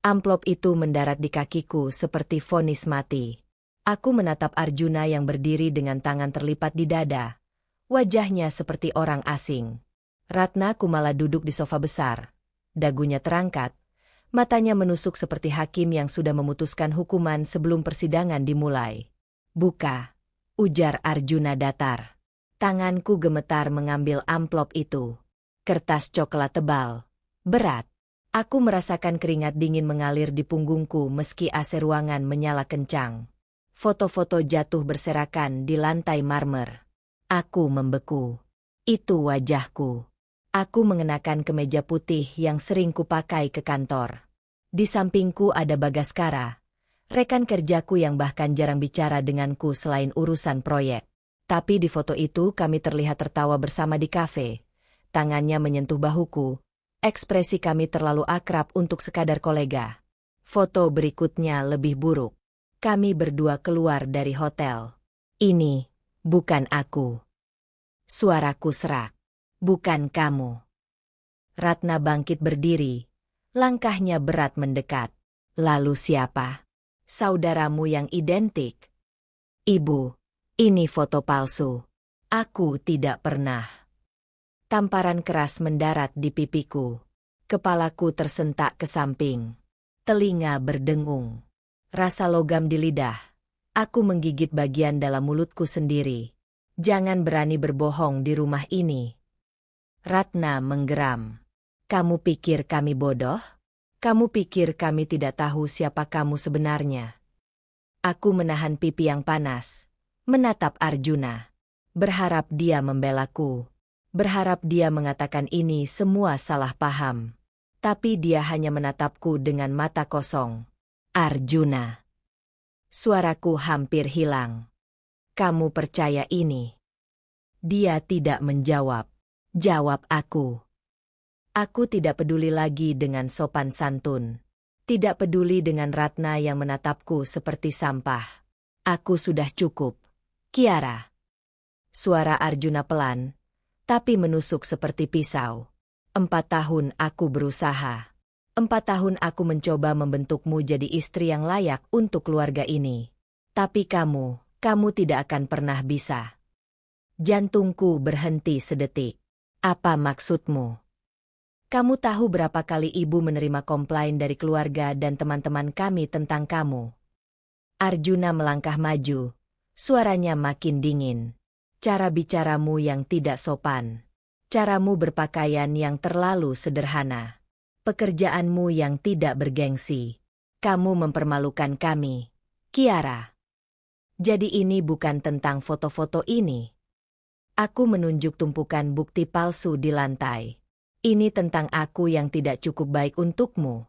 Amplop itu mendarat di kakiku seperti vonis mati. Aku menatap Arjuna yang berdiri dengan tangan terlipat di dada. Wajahnya seperti orang asing. Ratna Kumala duduk di sofa besar. Dagunya terangkat. Matanya menusuk seperti hakim yang sudah memutuskan hukuman sebelum persidangan dimulai. "Buka," ujar Arjuna datar. Tanganku gemetar mengambil amplop itu. Kertas coklat tebal. Berat. Aku merasakan keringat dingin mengalir di punggungku meski AC ruangan menyala kencang. Foto-foto jatuh berserakan di lantai marmer. Aku membeku. Itu wajahku. Aku mengenakan kemeja putih yang sering kupakai ke kantor. Di sampingku ada Bagaskara, rekan kerjaku yang bahkan jarang bicara denganku selain urusan proyek. Tapi di foto itu kami terlihat tertawa bersama di kafe. Tangannya menyentuh bahuku. Ekspresi kami terlalu akrab untuk sekadar kolega. Foto berikutnya lebih buruk. Kami berdua keluar dari hotel. "Ini bukan aku." Suaraku serak. "Bukan kamu." Ratna bangkit berdiri. Langkahnya berat mendekat. "Lalu siapa?" "Saudaramu yang identik." "Ibu, ini foto palsu. Aku tidak pernah." Tamparan keras mendarat di pipiku. Kepalaku tersentak ke samping. Telinga berdengung. Rasa logam di lidah. Aku menggigit bagian dalam mulutku sendiri. "Jangan berani berbohong di rumah ini." Ratna menggeram. "Kamu pikir kami bodoh? Kamu pikir kami tidak tahu siapa kamu sebenarnya?" Aku menahan pipi yang panas. Menatap Arjuna. Berharap dia membelaku. Berharap dia mengatakan ini semua salah paham. Tapi dia hanya menatapku dengan mata kosong. "Arjuna." Suaraku hampir hilang. "Kamu percaya ini?" Dia tidak menjawab. "Jawab aku." Aku tidak peduli lagi dengan sopan santun. Tidak peduli dengan Ratna yang menatapku seperti sampah. "Aku sudah cukup, Kiara." Suara Arjuna pelan, tapi menusuk seperti pisau. 4 tahun aku berusaha. 4 tahun aku mencoba membentukmu jadi istri yang layak untuk keluarga ini. Tapi kamu tidak akan pernah bisa. Jantungku berhenti sedetik. "Apa maksudmu?" "Kamu tahu berapa kali ibu menerima komplain dari keluarga dan teman-teman kami tentang kamu?" Arjuna melangkah maju. Suaranya makin dingin. "Cara bicaramu yang tidak sopan. Caramu berpakaian yang terlalu sederhana. Pekerjaanmu yang tidak bergengsi. Kamu mempermalukan kami, Kiara." "Jadi ini bukan tentang foto-foto ini?" Aku menunjuk tumpukan bukti palsu di lantai. "Ini tentang aku yang tidak cukup baik untukmu."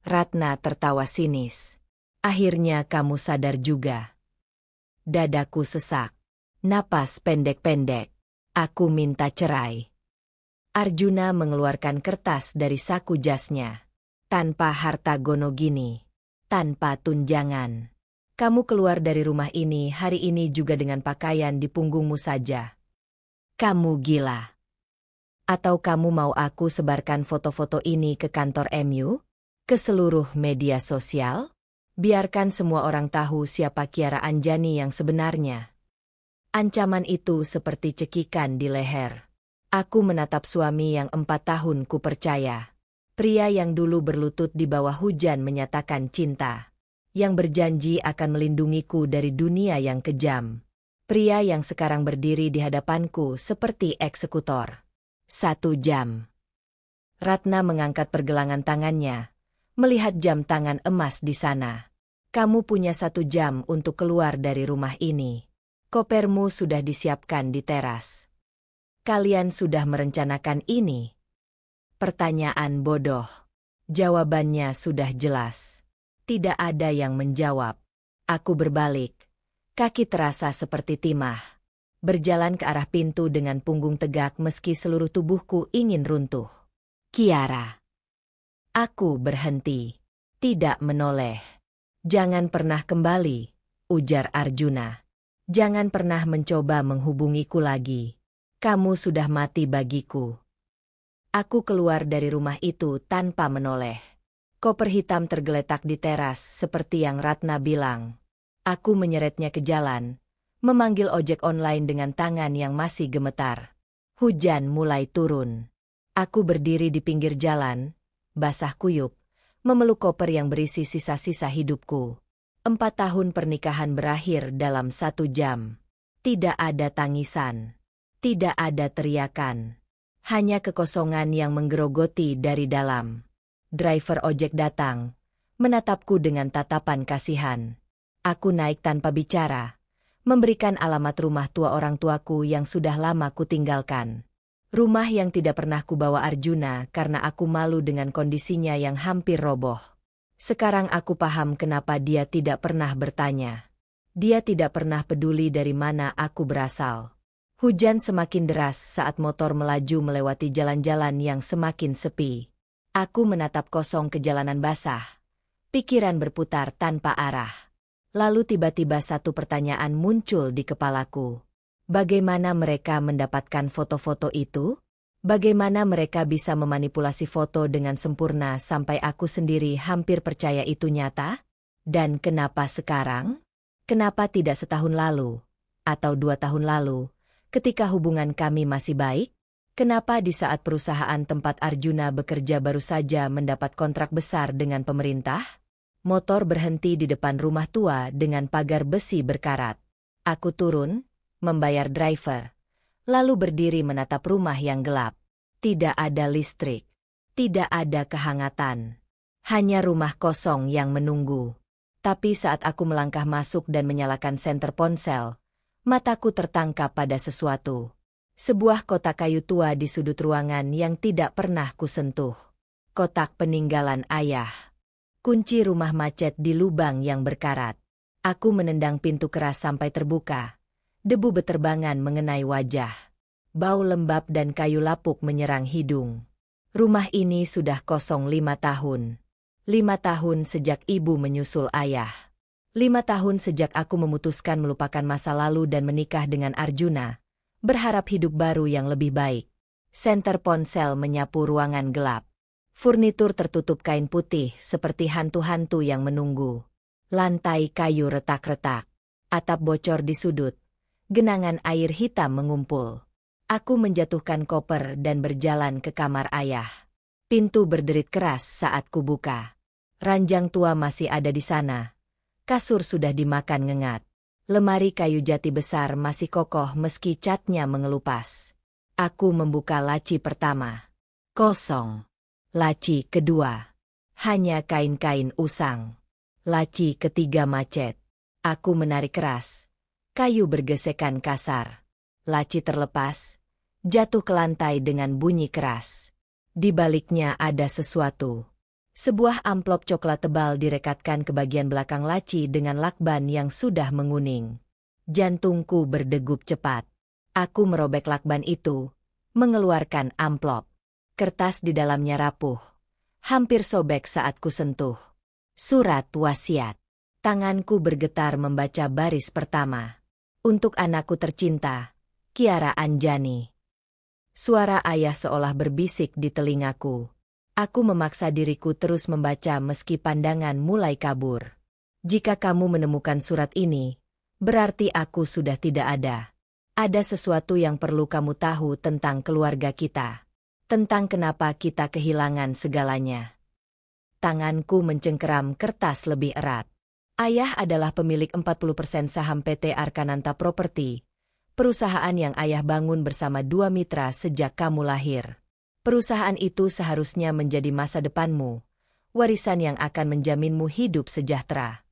Ratna tertawa sinis. "Akhirnya kamu sadar juga." Dadaku sesak. Napas pendek-pendek. "Aku minta cerai." Arjuna mengeluarkan kertas dari saku jasnya. "Tanpa harta gono gini. Tanpa tunjangan. Kamu keluar dari rumah ini hari ini juga dengan pakaian di punggungmu saja. Kamu gila. Atau kamu mau aku sebarkan foto-foto ini ke kantor MU? Ke seluruh media sosial? Biarkan semua orang tahu siapa Kiara Anjani yang sebenarnya." Ancaman itu seperti cekikan di leher. Aku menatap suami yang 4 tahun ku percaya. Pria yang dulu berlutut di bawah hujan menyatakan cinta. Yang berjanji akan melindungiku dari dunia yang kejam. Pria yang sekarang berdiri di hadapanku seperti eksekutor. 1 jam. Ratna mengangkat pergelangan tangannya. Melihat jam tangan emas di sana. "Kamu punya 1 jam untuk keluar dari rumah ini. Kopermu sudah disiapkan di teras. Kalian sudah merencanakan ini?" Pertanyaan bodoh. Jawabannya sudah jelas. Tidak ada yang menjawab. Aku berbalik. Kaki terasa seperti timah. Berjalan ke arah pintu dengan punggung tegak meski seluruh tubuhku ingin runtuh. "Kiara." Aku berhenti. Tidak menoleh. "Jangan pernah kembali," ujar Arjuna. "Jangan pernah mencoba menghubungiku lagi. Kamu sudah mati bagiku." Aku keluar dari rumah itu tanpa menoleh. Koper hitam tergeletak di teras seperti yang Ratna bilang. Aku menyeretnya ke jalan, memanggil ojek online dengan tangan yang masih gemetar. Hujan mulai turun. Aku berdiri di pinggir jalan, basah kuyup, memeluk koper yang berisi sisa-sisa hidupku. 4 tahun pernikahan berakhir dalam 1 jam. Tidak ada tangisan. Tidak ada teriakan. Hanya kekosongan yang menggerogoti dari dalam. Driver ojek datang, menatapku dengan tatapan kasihan. Aku naik tanpa bicara, memberikan alamat rumah tua orang tuaku yang sudah lama kutinggalkan. Rumah yang tidak pernah kubawa Arjuna karena aku malu dengan kondisinya yang hampir roboh. Sekarang aku paham kenapa dia tidak pernah bertanya. Dia tidak pernah peduli dari mana aku berasal. Hujan semakin deras saat motor melaju melewati jalan-jalan yang semakin sepi. Aku menatap kosong ke jalanan basah. Pikiran berputar tanpa arah. Lalu tiba-tiba satu pertanyaan muncul di kepalaku. Bagaimana mereka mendapatkan foto-foto itu? Bagaimana mereka bisa memanipulasi foto dengan sempurna sampai aku sendiri hampir percaya itu nyata? Dan kenapa sekarang? Kenapa tidak setahun lalu? Atau 2 tahun lalu, ketika hubungan kami masih baik? Kenapa di saat perusahaan tempat Arjuna bekerja baru saja mendapat kontrak besar dengan pemerintah? Motor berhenti di depan rumah tua dengan pagar besi berkarat. Aku turun, membayar driver, lalu berdiri menatap rumah yang gelap. Tidak ada listrik, tidak ada kehangatan. Hanya rumah kosong yang menunggu. Tapi saat aku melangkah masuk dan menyalakan senter ponsel, mataku tertangkap pada sesuatu. Sebuah kotak kayu tua di sudut ruangan yang tidak pernah kusentuh. Kotak peninggalan ayah. Kunci rumah macet di lubang yang berkarat. Aku menendang pintu keras sampai terbuka. Debu beterbangan mengenai wajah. Bau lembab dan kayu lapuk menyerang hidung. Rumah ini sudah kosong 5 tahun. 5 tahun sejak ibu menyusul ayah. 5 tahun sejak aku memutuskan melupakan masa lalu dan menikah dengan Arjuna. Berharap hidup baru yang lebih baik. Senter ponsel menyapu ruangan gelap. Furnitur tertutup kain putih seperti hantu-hantu yang menunggu. Lantai kayu retak-retak. Atap bocor di sudut. Genangan air hitam mengumpul. Aku menjatuhkan koper dan berjalan ke kamar ayah. Pintu berderit keras saat kubuka. Ranjang tua masih ada di sana. Kasur sudah dimakan ngengat. Lemari kayu jati besar masih kokoh meski catnya mengelupas. Aku membuka laci pertama. Kosong. Laci kedua. Hanya kain-kain usang. Laci ketiga macet. Aku menarik keras. Kayu bergesekan kasar. Laci terlepas. Jatuh ke lantai dengan bunyi keras. Di baliknya ada sesuatu. Sebuah amplop coklat tebal direkatkan ke bagian belakang laci dengan lakban yang sudah menguning. Jantungku berdegup cepat. Aku merobek lakban itu, mengeluarkan amplop. Kertas di dalamnya rapuh. Hampir sobek saat kusentuh. Surat wasiat. Tanganku bergetar membaca baris pertama. Untuk anakku tercinta, Kiara Anjani. Suara ayah seolah berbisik di telingaku. Aku memaksa diriku terus membaca meski pandangan mulai kabur. Jika kamu menemukan surat ini, berarti aku sudah tidak ada. Ada sesuatu yang perlu kamu tahu tentang keluarga kita. Tentang kenapa kita kehilangan segalanya. Tanganku mencengkeram kertas lebih erat. Ayah adalah pemilik 40% saham PT Arkananta Property, perusahaan yang ayah bangun bersama 2 mitra sejak kamu lahir. Perusahaan itu seharusnya menjadi masa depanmu, warisan yang akan menjaminmu hidup sejahtera.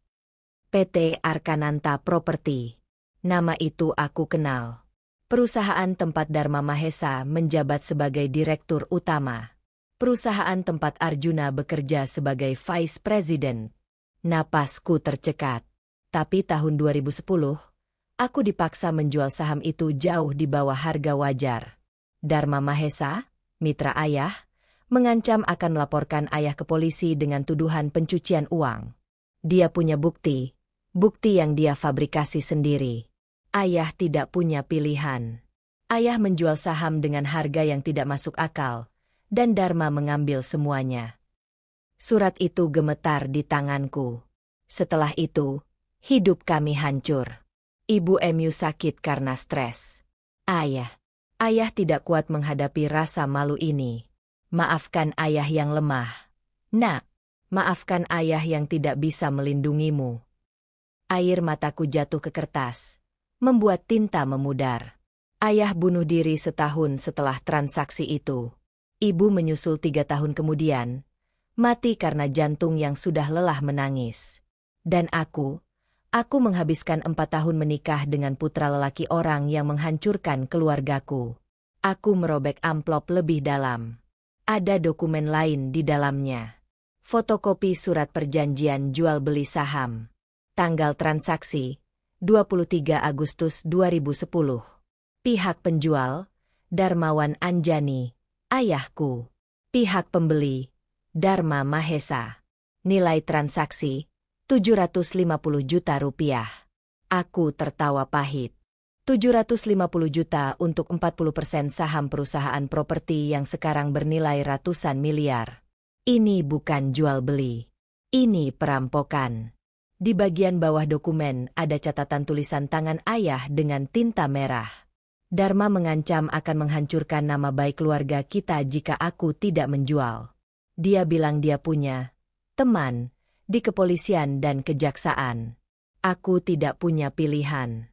PT Arkananta Property. Nama itu aku kenal. Perusahaan tempat Dharma Mahesa menjabat sebagai direktur utama. Perusahaan tempat Arjuna bekerja sebagai vice president. Napasku tercekat. Tapi tahun 2010, aku dipaksa menjual saham itu jauh di bawah harga wajar. Dharma Mahesa, mitra ayah, mengancam akan melaporkan ayah ke polisi dengan tuduhan pencucian uang. Dia punya bukti yang dia fabrikasi sendiri. Ayah tidak punya pilihan. Ayah menjual saham dengan harga yang tidak masuk akal, dan Dharma mengambil semuanya. Surat itu gemetar di tanganku. Setelah itu, hidup kami hancur. Ibu Emu sakit karena stres. Ayah tidak kuat menghadapi rasa malu ini. Maafkan ayah yang lemah. Nak, maafkan ayah yang tidak bisa melindungimu. Air mataku jatuh ke kertas, membuat tinta memudar. Ayah bunuh diri setahun setelah transaksi itu. Ibu menyusul 3 tahun kemudian, mati karena jantung yang sudah lelah menangis. Dan aku menghabiskan 4 tahun menikah dengan putra lelaki orang yang menghancurkan keluargaku. Aku merobek amplop lebih dalam. Ada dokumen lain di dalamnya. Fotokopi surat perjanjian jual beli saham. Tanggal transaksi, 23 Agustus 2010. Pihak penjual, Darmawan Anjani, ayahku. Pihak pembeli, Dharma Mahesa. Nilai transaksi, 750 juta rupiah. Aku tertawa pahit. 750 juta untuk 40% saham perusahaan properti yang sekarang bernilai ratusan miliar. Ini bukan jual beli. Ini perampokan. Di bagian bawah dokumen ada catatan tulisan tangan ayah dengan tinta merah. Dharma mengancam akan menghancurkan nama baik keluarga kita jika aku tidak menjual. Dia bilang dia punya teman di kepolisian dan kejaksaan. Aku tidak punya pilihan.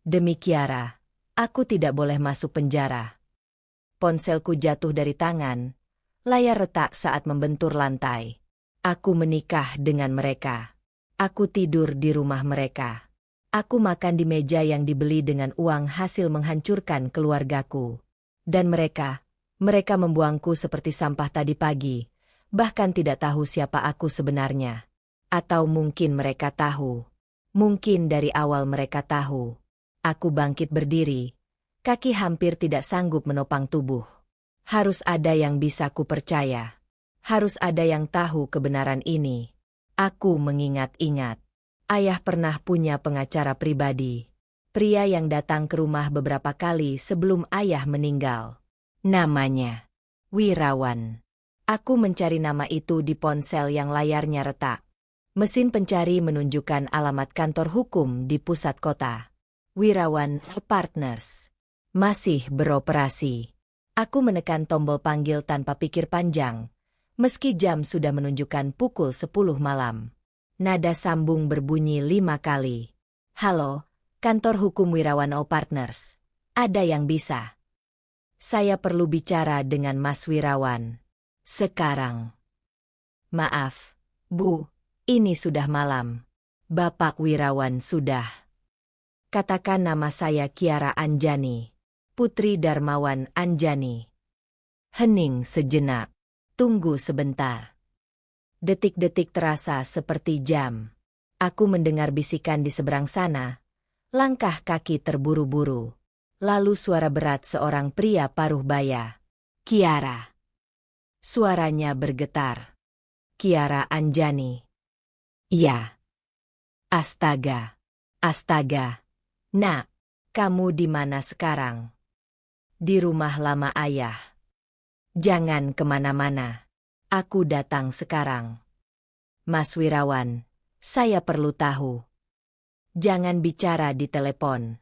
Demi Kiara, aku tidak boleh masuk penjara. Ponselku jatuh dari tangan, layar retak saat membentur lantai. Aku menikah dengan mereka. Aku tidur di rumah mereka. Aku makan di meja yang dibeli dengan uang hasil menghancurkan keluargaku. Dan mereka membuangku seperti sampah tadi pagi, bahkan tidak tahu siapa aku sebenarnya. Atau mungkin mereka tahu. Mungkin dari awal mereka tahu. Aku bangkit berdiri. Kaki hampir tidak sanggup menopang tubuh. Harus ada yang bisa kupercaya. Harus ada yang tahu kebenaran ini. Aku mengingat-ingat. Ayah pernah punya pengacara pribadi. Pria yang datang ke rumah beberapa kali sebelum ayah meninggal. Namanya Wirawan. Aku mencari nama itu di ponsel yang layarnya retak. Mesin pencari menunjukkan alamat kantor hukum di pusat kota. Wirawan Partners. Masih beroperasi. Aku menekan tombol panggil tanpa pikir panjang, meski jam sudah menunjukkan pukul 10 malam. Nada sambung berbunyi 5 kali. Halo, kantor hukum Wirawan Partners. Ada yang bisa? Saya perlu bicara dengan Mas Wirawan. Sekarang. Maaf, Bu. Ini sudah malam. Bapak Wirawan sudah. Katakan nama saya Kiara Anjani. Putri Darmawan Anjani. Hening sejenak. Tunggu sebentar. Detik-detik terasa seperti jam. Aku mendengar bisikan di seberang sana. Langkah kaki terburu-buru. Lalu suara berat seorang pria paruh baya. Kiara. Suaranya bergetar. Kiara Anjani. Ya. Astaga. Astaga. Nak, kamu di mana sekarang? Di rumah lama ayah. Jangan kemana-mana. Aku datang sekarang. Mas Wirawan, saya perlu tahu. Jangan bicara di telepon.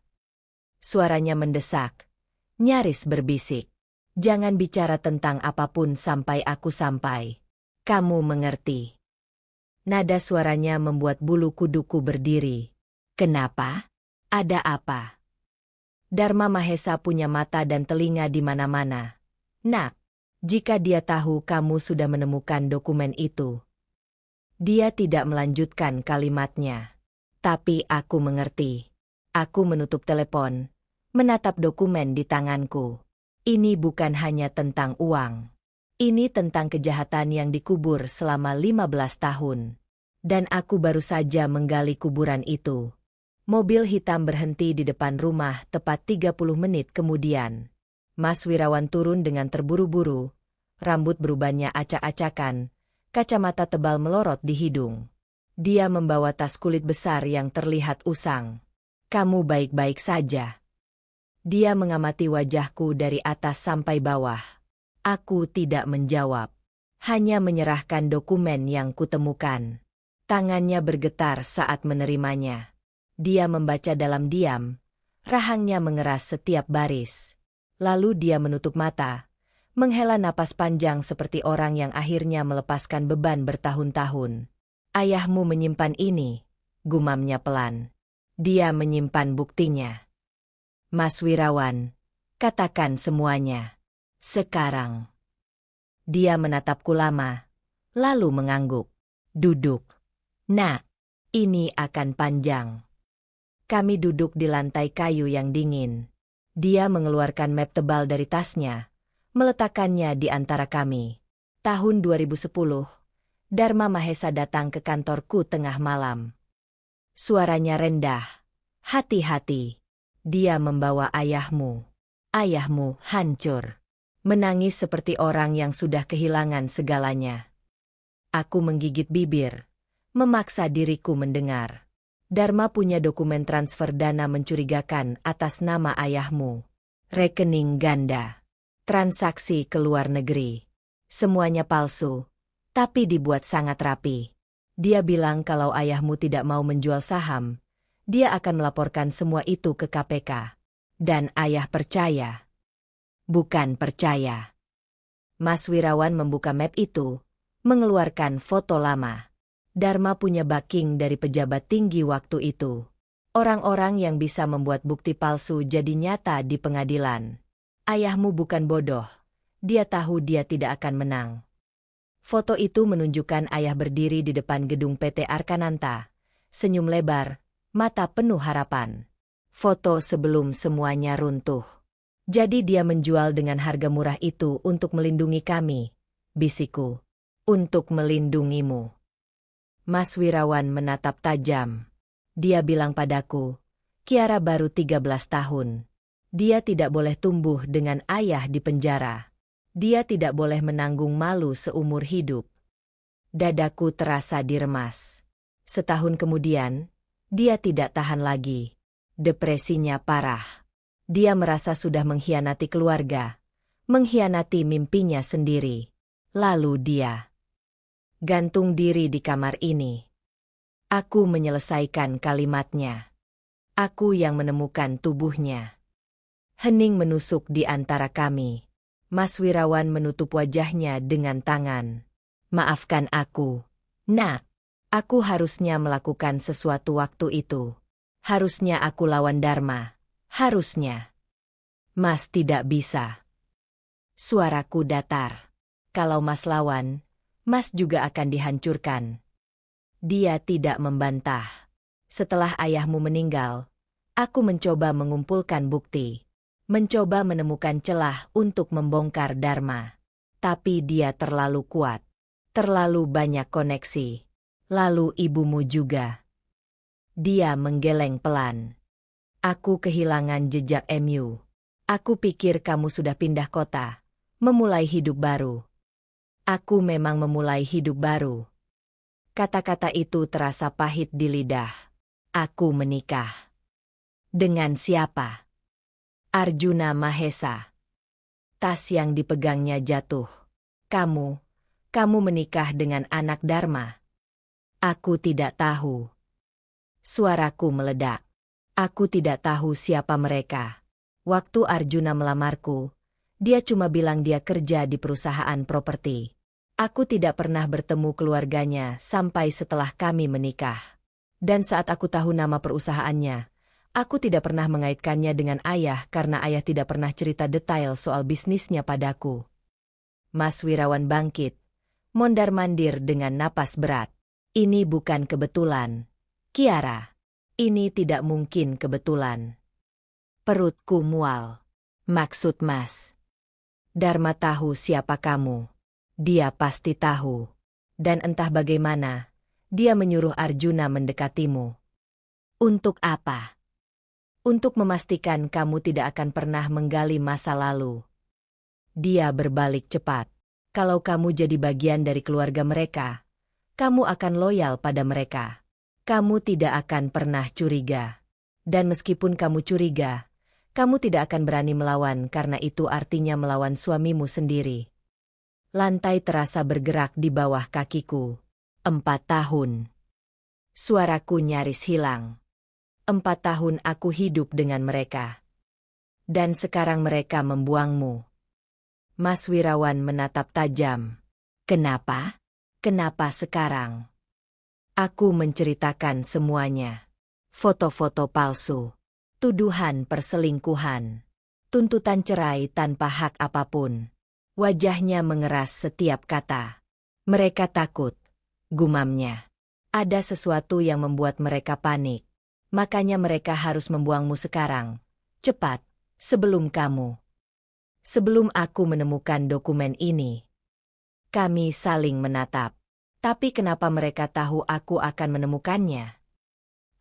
Suaranya mendesak, nyaris berbisik. Jangan bicara tentang apapun sampai aku sampai. Kamu mengerti? Nada suaranya membuat bulu kuduku berdiri. Kenapa? Ada apa? Dharma Mahesa punya mata dan telinga di mana-mana. Nak, jika dia tahu kamu sudah menemukan dokumen itu. Dia tidak melanjutkan kalimatnya. Tapi aku mengerti. Aku menutup telepon, menatap dokumen di tanganku. Ini bukan hanya tentang uang. Ini tentang kejahatan yang dikubur selama 15 tahun. Dan aku baru saja menggali kuburan itu. Mobil hitam berhenti di depan rumah tepat 30 menit kemudian. Mas Wirawan turun dengan terburu-buru. Rambut berubahnya acak-acakan, kacamata tebal melorot di hidung. Dia membawa tas kulit besar yang terlihat usang. Kamu baik-baik saja? Dia mengamati wajahku dari atas sampai bawah. Aku tidak menjawab. Hanya menyerahkan dokumen yang kutemukan. Tangannya bergetar saat menerimanya. Dia membaca dalam diam. Rahangnya mengeras setiap baris. Lalu dia menutup mata, menghela napas panjang seperti orang yang akhirnya melepaskan beban bertahun-tahun. Ayahmu menyimpan ini, gumamnya pelan. Dia menyimpan buktinya. Mas Wirawan, katakan semuanya. Sekarang. Dia menatapku lama, lalu mengangguk. Duduk. Nak, ini akan panjang. Kami duduk di lantai kayu yang dingin. Dia mengeluarkan map tebal dari tasnya, meletakkannya di antara kami. Tahun 2010, Dharma Mahesa datang ke kantorku tengah malam. Suaranya rendah. Hati-hati. Dia membawa ayahmu. Ayahmu hancur. Menangis seperti orang yang sudah kehilangan segalanya. Aku menggigit bibir, memaksa diriku mendengar. Dharma punya dokumen transfer dana mencurigakan atas nama ayahmu. Rekening ganda. Transaksi ke luar negeri. Semuanya palsu, tapi dibuat sangat rapi. Dia bilang kalau ayahmu tidak mau menjual saham, dia akan melaporkan semua itu ke KPK. Dan ayah percaya. Bukan percaya. Mas Wirawan membuka map itu, mengeluarkan foto lama. Dharma punya backing dari pejabat tinggi waktu itu. Orang-orang yang bisa membuat bukti palsu jadi nyata di pengadilan. Ayahmu bukan bodoh. Dia tahu dia tidak akan menang. Foto itu menunjukkan ayah berdiri di depan gedung PT Arkananta. Senyum lebar, mata penuh harapan. Foto sebelum semuanya runtuh. Jadi dia menjual dengan harga murah itu untuk melindungi kami, bisikku. Untuk melindungimu. Mas Wirawan menatap tajam. Dia bilang padaku, Kiara baru 13 tahun. Dia tidak boleh tumbuh dengan ayah di penjara. Dia tidak boleh menanggung malu seumur hidup. Dadaku terasa diremas. Setahun kemudian, dia tidak tahan lagi. Depresinya parah. Dia merasa sudah mengkhianati keluarga, mengkhianati mimpinya sendiri. Lalu dia gantung diri di kamar ini. Aku menyelesaikan kalimatnya. Aku yang menemukan tubuhnya. Hening menusuk di antara kami. Mas Wirawan menutup wajahnya dengan tangan. Maafkan aku, Nak. Aku harusnya melakukan sesuatu waktu itu. Harusnya aku lawan Dharma. Harusnya. Mas tidak bisa. Suaraku datar. Kalau Mas lawan, Mas juga akan dihancurkan. Dia tidak membantah. Setelah ayahmu meninggal, aku mencoba mengumpulkan bukti. Mencoba menemukan celah untuk membongkar Dharma. Tapi dia terlalu kuat. Terlalu banyak koneksi. Lalu ibumu juga. Dia menggeleng pelan. Aku kehilangan jejak MU. Aku pikir kamu sudah pindah kota, memulai hidup baru. Aku memang memulai hidup baru. Kata-kata itu terasa pahit di lidah. Aku menikah. Dengan siapa? Arjuna Mahesa. Tas yang dipegangnya jatuh. Kamu menikah dengan anak Dharma. Aku tidak tahu. Suaraku meledak. Aku tidak tahu siapa mereka. Waktu Arjuna melamarku, dia cuma bilang dia kerja di perusahaan properti. Aku tidak pernah bertemu keluarganya sampai setelah kami menikah. Dan saat aku tahu nama perusahaannya, aku tidak pernah mengaitkannya dengan ayah karena ayah tidak pernah cerita detail soal bisnisnya padaku. Mas Wirawan bangkit, mondar-mandir dengan napas berat. Ini bukan kebetulan, Kiara. Ini tidak mungkin kebetulan. Perutku mual. Maksud Mas. Dharma tahu siapa kamu. Dia pasti tahu. Dan entah bagaimana, dia menyuruh Arjuna mendekatimu. Untuk apa? Untuk memastikan kamu tidak akan pernah menggali masa lalu. Dia berbalik cepat. Kalau kamu jadi bagian dari keluarga mereka, kamu akan loyal pada mereka. Kamu tidak akan pernah curiga. Dan meskipun kamu curiga, kamu tidak akan berani melawan karena itu artinya melawan suamimu sendiri. Lantai terasa bergerak di bawah kakiku. 4 tahun. Suaraku nyaris hilang. 4 tahun aku hidup dengan mereka. Dan sekarang mereka membuangmu. Mas Wirawan menatap tajam. Kenapa? Kenapa sekarang? Aku menceritakan semuanya. Foto-foto palsu. Tuduhan perselingkuhan. Tuntutan cerai tanpa hak apapun. Wajahnya mengeras setiap kata. Mereka takut, gumamnya. Ada sesuatu yang membuat mereka panik. Makanya mereka harus membuangmu sekarang. Cepat, sebelum kamu. Sebelum aku menemukan dokumen ini. Kami saling menatap. Tapi kenapa mereka tahu aku akan menemukannya?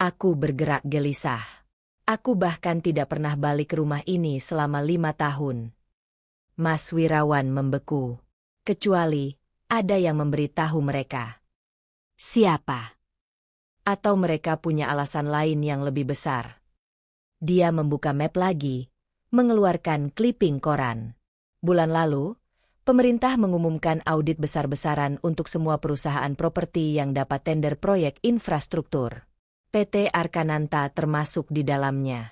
Aku bergerak gelisah. Aku bahkan tidak pernah balik ke rumah ini selama 5 tahun. Mas Wirawan membeku. Kecuali, ada yang memberitahu mereka. Siapa? Atau mereka punya alasan lain yang lebih besar. Dia membuka map lagi, mengeluarkan clipping koran. Bulan lalu, pemerintah mengumumkan audit besar-besaran untuk semua perusahaan properti yang dapat tender proyek infrastruktur. PT Arkananta termasuk di dalamnya.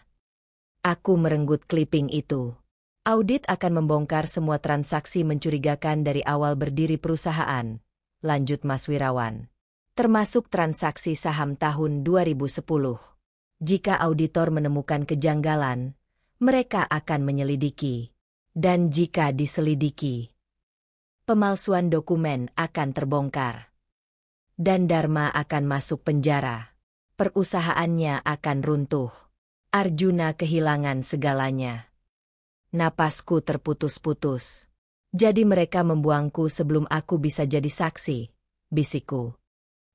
Aku merenggut clipping itu. Audit akan membongkar semua transaksi mencurigakan dari awal berdiri perusahaan, lanjut Mas Wirawan. Termasuk transaksi saham tahun 2010. Jika auditor menemukan kejanggalan, mereka akan menyelidiki. Dan jika diselidiki, pemalsuan dokumen akan terbongkar. Dan Dharma akan masuk penjara. Perusahaannya akan runtuh. Arjuna kehilangan segalanya. Napasku terputus-putus. Jadi mereka membuangku sebelum aku bisa jadi saksi, bisikku.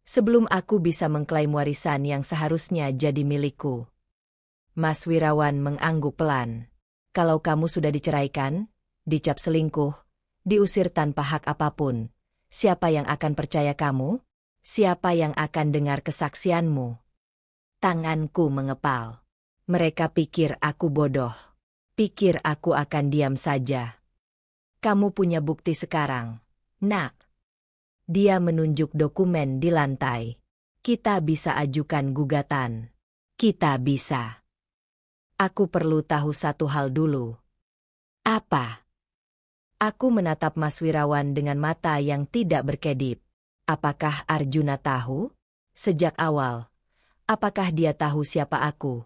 Sebelum aku bisa mengklaim warisan yang seharusnya jadi milikku. Mas Wirawan mengangguk pelan. Kalau kamu sudah diceraikan, dicap selingkuh, diusir tanpa hak apapun, siapa yang akan percaya kamu? Siapa yang akan dengar kesaksianmu? Tanganku mengepal. Mereka pikir aku bodoh. Pikir aku akan diam saja. Kamu punya bukti sekarang, nak. Dia menunjuk dokumen di lantai. Kita bisa ajukan gugatan. Kita bisa. Aku perlu tahu satu hal dulu. Apa? Aku menatap Mas Wirawan dengan mata yang tidak berkedip. Apakah Arjuna tahu? Sejak awal. Apakah dia tahu siapa aku?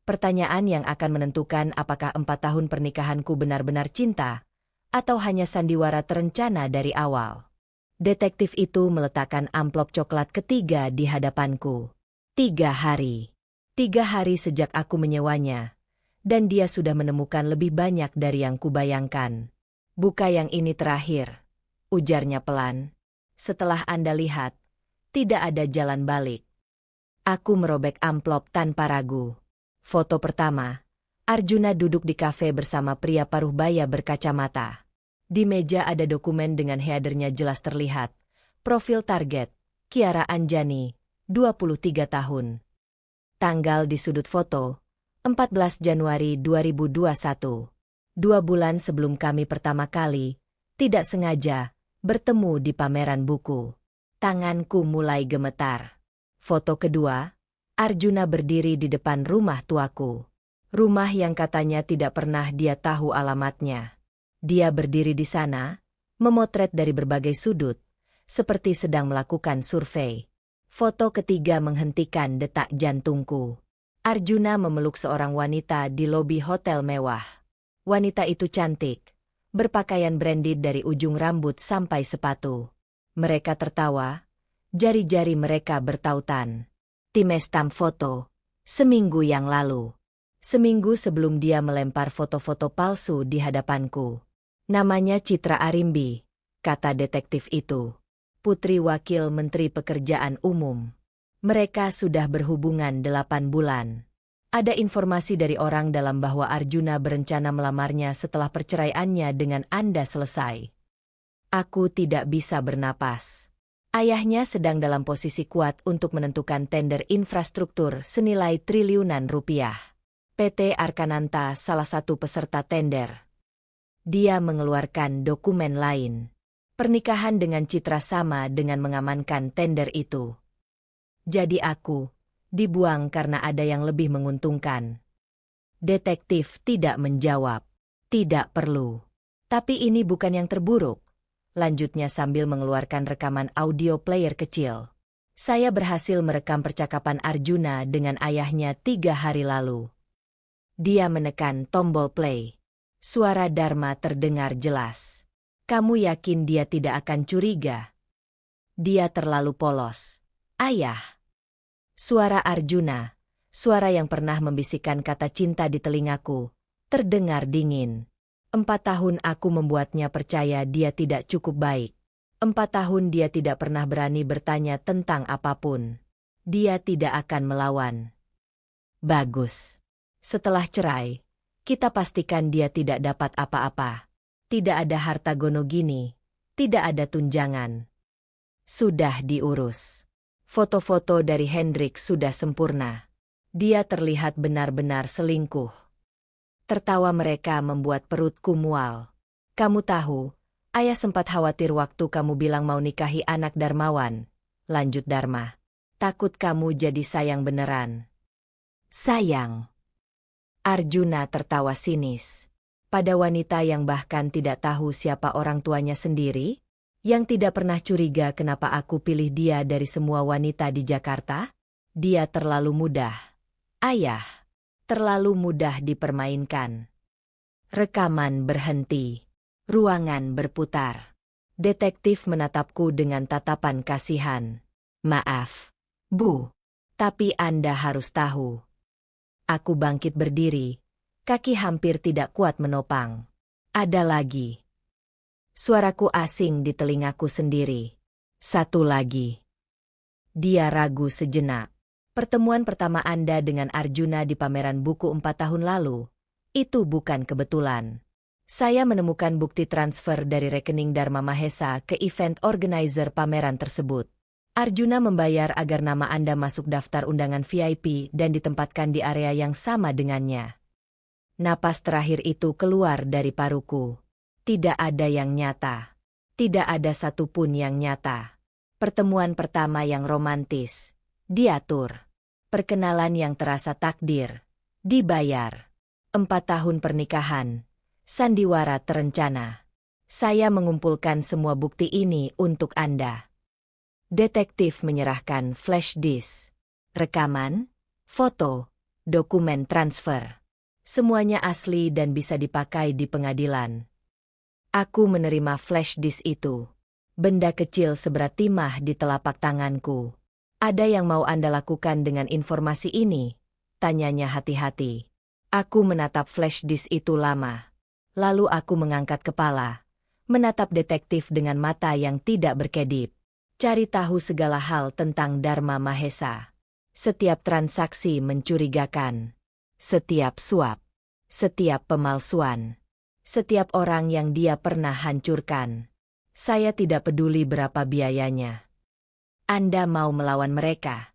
Pertanyaan yang akan menentukan apakah 4 tahun pernikahanku benar-benar cinta, atau hanya sandiwara terencana dari awal. Detektif itu meletakkan amplop coklat ketiga di hadapanku. 3 hari. 3 hari sejak aku menyewanya, dan dia sudah menemukan lebih banyak dari yang kubayangkan. Buka yang ini terakhir, ujarnya pelan. Setelah Anda lihat, tidak ada jalan balik. Aku merobek amplop tanpa ragu. Foto pertama, Arjuna duduk di kafe bersama pria paruh baya berkacamata. Di meja ada dokumen dengan headernya jelas terlihat. Profil target, Kiara Anjani, 23 tahun. Tanggal di sudut foto, 14 Januari 2021. 2 bulan sebelum kami pertama kali, tidak sengaja, bertemu di pameran buku. Tanganku mulai gemetar. Foto kedua, Arjuna berdiri di depan rumah tuaku. Rumah yang katanya tidak pernah dia tahu alamatnya. Dia berdiri di sana, memotret dari berbagai sudut, seperti sedang melakukan survei. Foto ketiga menghentikan detak jantungku. Arjuna memeluk seorang wanita di lobi hotel mewah. Wanita itu cantik, berpakaian branded dari ujung rambut sampai sepatu. Mereka tertawa, jari-jari mereka bertautan. Timestamp foto, seminggu yang lalu. Seminggu sebelum dia melempar foto-foto palsu di hadapanku. Namanya Citra Arimbi, kata detektif itu. Putri Wakil Menteri Pekerjaan Umum. Mereka sudah berhubungan 8 bulan. Ada informasi dari orang dalam bahwa Arjuna berencana melamarnya setelah perceraiannya dengan Anda selesai. Aku tidak bisa bernapas. Ayahnya sedang dalam posisi kuat untuk menentukan tender infrastruktur senilai triliunan rupiah. PT Arkananta salah satu peserta tender. Dia mengeluarkan dokumen lain. Pernikahan dengan Citra sama dengan mengamankan tender itu. Jadi aku dibuang karena ada yang lebih menguntungkan. Detektif tidak menjawab. Tidak perlu. Tapi ini bukan yang terburuk, lanjutnya sambil mengeluarkan rekaman audio player kecil. Saya berhasil merekam percakapan Arjuna dengan ayahnya 3 hari lalu. Dia menekan tombol play. Suara Dharma terdengar jelas. Kamu yakin dia tidak akan curiga? Dia terlalu polos. Ayah. Suara Arjuna, suara yang pernah membisikkan kata cinta di telingaku, terdengar dingin. 4 tahun aku membuatnya percaya dia tidak cukup baik. 4 tahun dia tidak pernah berani bertanya tentang apapun. Dia tidak akan melawan. Bagus. Setelah cerai, kita pastikan dia tidak dapat apa-apa. Tidak ada harta gono gini, tidak ada tunjangan. Sudah diurus. Foto-foto dari Hendrik sudah sempurna. Dia terlihat benar-benar selingkuh. Tertawa mereka membuat perutku mual. Kamu tahu, ayah sempat khawatir waktu kamu bilang mau nikahi anak Darmawan. Lanjut Dharma. Takut kamu jadi sayang beneran. Sayang. Arjuna tertawa sinis. Pada wanita yang bahkan tidak tahu siapa orang tuanya sendiri? Yang tidak pernah curiga kenapa aku pilih dia dari semua wanita di Jakarta? Dia terlalu mudah. Ayah. Terlalu mudah dipermainkan. Rekaman berhenti. Ruangan berputar. Detektif menatapku dengan tatapan kasihan. Maaf, Bu. Tapi Anda harus tahu. Aku bangkit berdiri. Kaki hampir tidak kuat menopang. Ada lagi. Suaraku asing di telingaku sendiri. Satu lagi. Dia ragu sejenak. Pertemuan pertama Anda dengan Arjuna di pameran buku 4 tahun lalu. Itu bukan kebetulan. Saya menemukan bukti transfer dari rekening Dharma Mahesa ke event organizer pameran tersebut. Arjuna membayar agar nama Anda masuk daftar undangan VIP dan ditempatkan di area yang sama dengannya. Napas terakhir itu keluar dari paruku. Tidak ada yang nyata. Tidak ada satupun yang nyata. Pertemuan pertama yang romantis. Diatur. Perkenalan yang terasa takdir. Dibayar. 4 tahun pernikahan. Sandiwara terencana. Saya mengumpulkan semua bukti ini untuk Anda. Detektif menyerahkan flash disk. Rekaman, foto, dokumen transfer. Semuanya asli dan bisa dipakai di pengadilan. Aku menerima flash disk itu. Benda kecil seberat timah di telapak tanganku. Ada yang mau Anda lakukan dengan informasi ini? Tanyanya hati-hati. Aku menatap flash disk itu lama. Lalu aku mengangkat kepala. Menatap detektif dengan mata yang tidak berkedip. Cari tahu segala hal tentang Dharma Mahesa. Setiap transaksi mencurigakan. Setiap suap. Setiap pemalsuan. Setiap orang yang dia pernah hancurkan. Saya tidak peduli berapa biayanya. Anda mau melawan mereka?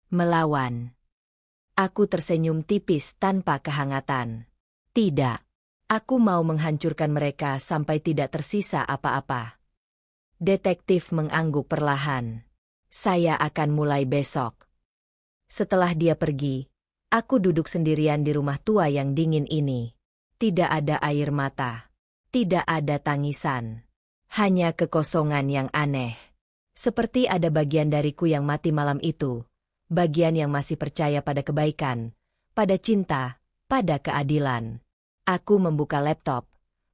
Melawan. Aku tersenyum tipis tanpa kehangatan. Tidak. Aku mau menghancurkan mereka sampai tidak tersisa apa-apa. Detektif mengangguk perlahan. Saya akan mulai besok. Setelah dia pergi, aku duduk sendirian di rumah tua yang dingin ini. Tidak ada air mata. Tidak ada tangisan. Hanya kekosongan yang aneh. Seperti ada bagian dariku yang mati malam itu. Bagian yang masih percaya pada kebaikan, pada cinta, pada keadilan. Aku membuka laptop,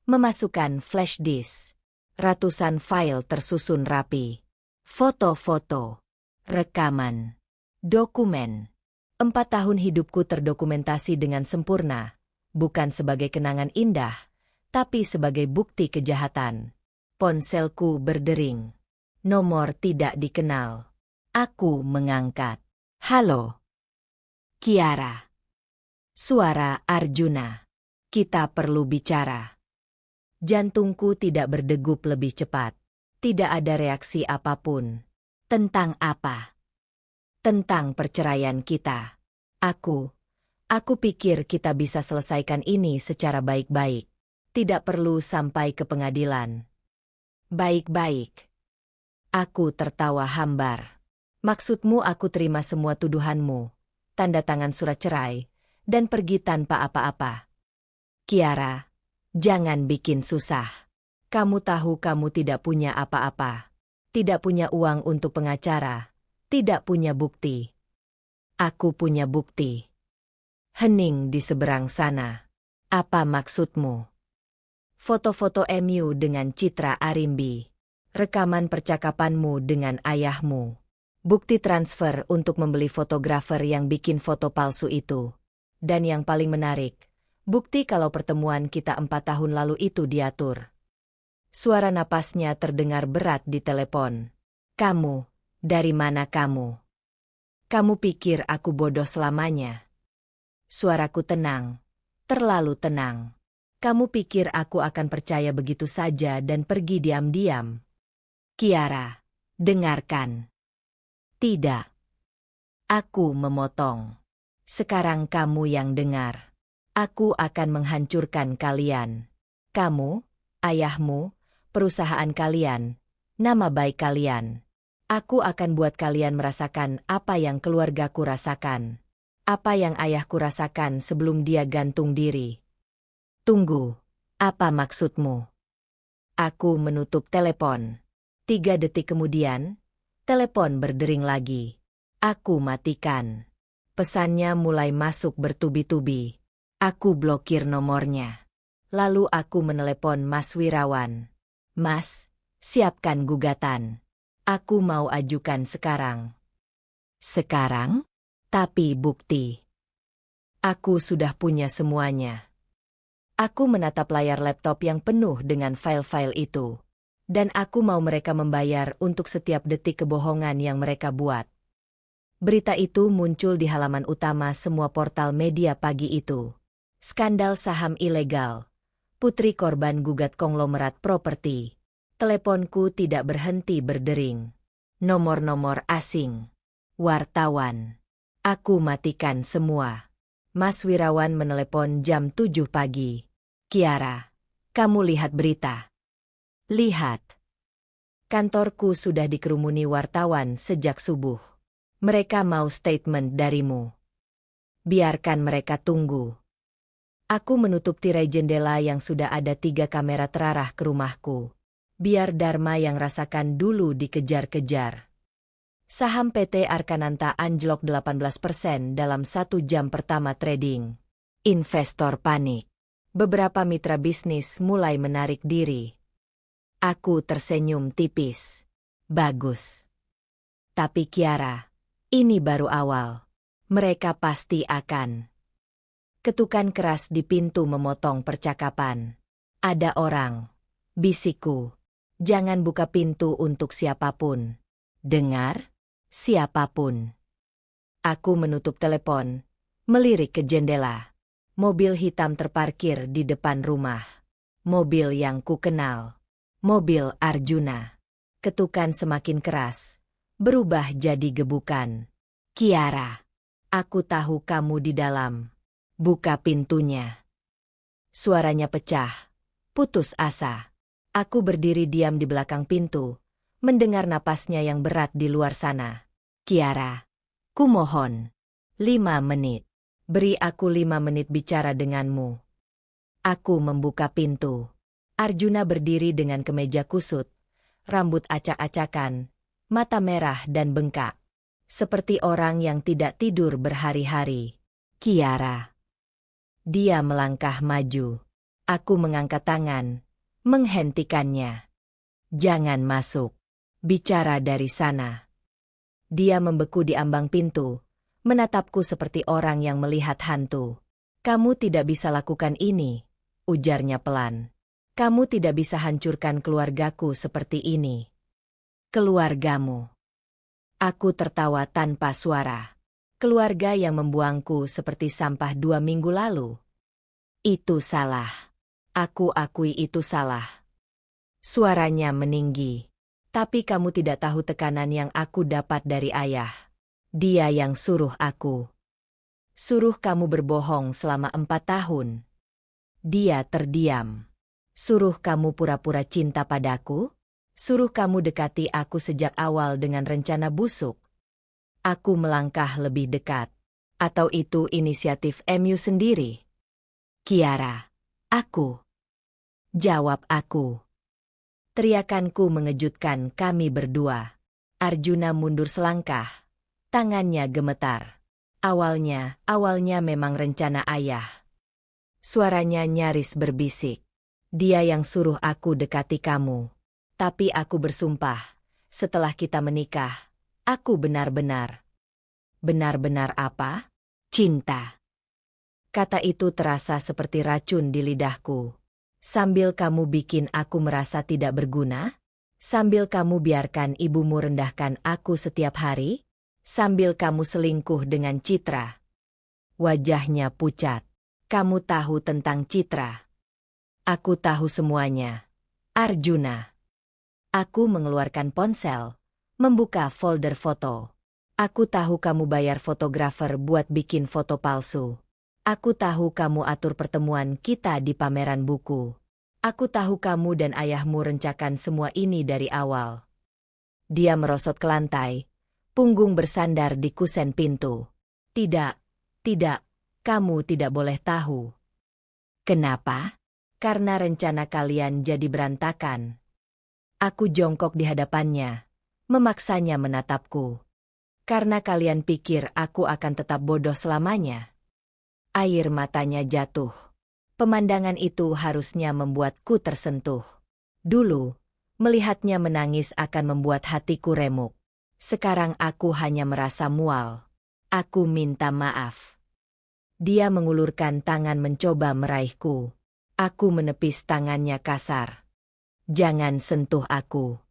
memasukkan flash disk. Ratusan file tersusun rapi. Foto-foto, rekaman, dokumen. 4 tahun hidupku terdokumentasi dengan sempurna, bukan sebagai kenangan indah, tapi sebagai bukti kejahatan. Ponselku berdering. Nomor tidak dikenal. Aku mengangkat. Halo. Kiara. Suara Arjuna. Kita perlu bicara. Jantungku tidak berdegup lebih cepat. Tidak ada reaksi apapun. Tentang apa? Tentang perceraian kita. Aku pikir kita bisa selesaikan ini secara baik-baik. Tidak perlu sampai ke pengadilan. Baik-baik. Aku tertawa hambar. Maksudmu aku terima semua tuduhanmu, tanda tangan surat cerai, dan pergi tanpa apa-apa. Kiara, jangan bikin susah. Kamu tahu kamu tidak punya apa-apa. Tidak punya uang untuk pengacara. Tidak punya bukti. Aku punya bukti. Hening di seberang sana. Apa maksudmu? Foto-foto MU dengan Citra Arimbi. Rekaman percakapanmu dengan ayahmu. Bukti transfer untuk membeli fotografer yang bikin foto palsu itu. Dan yang paling menarik, bukti kalau pertemuan kita 4 tahun lalu itu diatur. Suara napasnya terdengar berat di telepon. Kamu, dari mana kamu? Kamu pikir aku bodoh selamanya? Suaraku tenang, terlalu tenang. Kamu pikir aku akan percaya begitu saja dan pergi diam-diam? Kiara, dengarkan. Tidak. Aku memotong. Sekarang kamu yang dengar. Aku akan menghancurkan kalian. Kamu, ayahmu, perusahaan kalian, nama baik kalian. Aku akan buat kalian merasakan apa yang keluargaku rasakan. Apa yang ayahku rasakan sebelum dia gantung diri. Tunggu, apa maksudmu? Aku menutup telepon. 3 detik kemudian, telepon berdering lagi. Aku matikan. Pesannya mulai masuk bertubi-tubi. Aku blokir nomornya. Lalu aku menelepon Mas Wirawan. Mas, siapkan gugatan. Aku mau ajukan sekarang. Sekarang? Tapi bukti. Aku sudah punya semuanya. Aku menatap layar laptop yang penuh dengan file-file itu. Dan aku mau mereka membayar untuk setiap detik kebohongan yang mereka buat. Berita itu muncul di halaman utama semua portal media pagi itu. Skandal saham ilegal. Putri korban gugat konglomerat properti. Teleponku tidak berhenti berdering. Nomor-nomor asing. Wartawan. Aku matikan semua. Mas Wirawan menelepon jam 7 pagi. Kiara, kamu lihat berita. Lihat. Kantorku sudah dikerumuni wartawan sejak subuh. Mereka mau statement darimu. Biarkan mereka tunggu. Aku menutup tirai jendela yang sudah ada 3 kamera terarah ke rumahku. Biar Dharma yang rasakan dulu dikejar-kejar. Saham PT Arkananta anjlok 18% dalam 1 jam pertama trading. Investor panik. Beberapa mitra bisnis mulai menarik diri. Aku tersenyum tipis. Bagus. Tapi Kiara, ini baru awal. Mereka pasti akan. Ketukan keras di pintu memotong percakapan. Ada orang. Bisikku. Jangan buka pintu untuk siapapun. Dengar? Siapapun. Aku menutup telepon. Melirik ke jendela. Mobil hitam terparkir di depan rumah. Mobil yang kukenal. Mobil Arjuna. Ketukan semakin keras. Berubah jadi gebukan. Kiara. Aku tahu kamu di dalam. Buka pintunya. Suaranya pecah. Putus asa. Aku berdiri diam di belakang pintu. Mendengar napasnya yang berat di luar sana. Kiara. Kumohon. 5 menit. Beri aku 5 menit bicara denganmu. Aku membuka pintu. Arjuna berdiri dengan kemeja kusut, rambut acak-acakan, mata merah dan bengkak. Seperti orang yang tidak tidur berhari-hari. Kiara. Dia melangkah maju. Aku mengangkat tangan, menghentikannya. Jangan masuk. Bicara dari sana. Dia membeku di ambang pintu, menatapku seperti orang yang melihat hantu. Kamu tidak bisa lakukan ini, ujarnya pelan. Kamu tidak bisa hancurkan keluargaku seperti ini. Keluargamu. Aku tertawa tanpa suara. Keluarga yang membuangku seperti sampah 2 minggu lalu. Itu salah. Aku akui itu salah. Suaranya meninggi. Tapi kamu tidak tahu tekanan yang aku dapat dari ayah. Dia yang suruh aku. Suruh kamu berbohong selama 4 tahun. Dia terdiam. Suruh kamu pura-pura cinta padaku? Suruh kamu dekati aku sejak awal dengan rencana busuk. Aku melangkah lebih dekat. Atau itu inisiatif MU sendiri? Kiara. Aku. Jawab aku. Teriakanku mengejutkan kami berdua. Arjuna mundur selangkah. Tangannya gemetar. Awalnya memang rencana ayah. Suaranya nyaris berbisik. Dia yang suruh aku dekati kamu. Tapi aku bersumpah, setelah kita menikah, aku benar-benar apa? Cinta. Kata itu terasa seperti racun di lidahku. Sambil kamu bikin aku merasa tidak berguna? Sambil kamu biarkan ibumu rendahkan aku setiap hari? Sambil kamu selingkuh dengan Citra? Wajahnya pucat. Kamu tahu tentang Citra? Aku tahu semuanya. Arjuna. Aku mengeluarkan ponsel, membuka folder foto. Aku tahu kamu bayar fotografer buat bikin foto palsu. Aku tahu kamu atur pertemuan kita di pameran buku. Aku tahu kamu dan ayahmu rencanakan semua ini dari awal. Dia merosot ke lantai, punggung bersandar di kusen pintu. Tidak, kamu tidak boleh tahu. Kenapa? Karena rencana kalian jadi berantakan. Aku jongkok di hadapannya, memaksanya menatapku. Karena kalian pikir aku akan tetap bodoh selamanya. Air matanya jatuh. Pemandangan itu harusnya membuatku tersentuh. Dulu, melihatnya menangis akan membuat hatiku remuk. Sekarang aku hanya merasa mual. Aku minta maaf. Dia mengulurkan tangan mencoba meraihku. Aku menepis tangannya kasar. Jangan sentuh aku.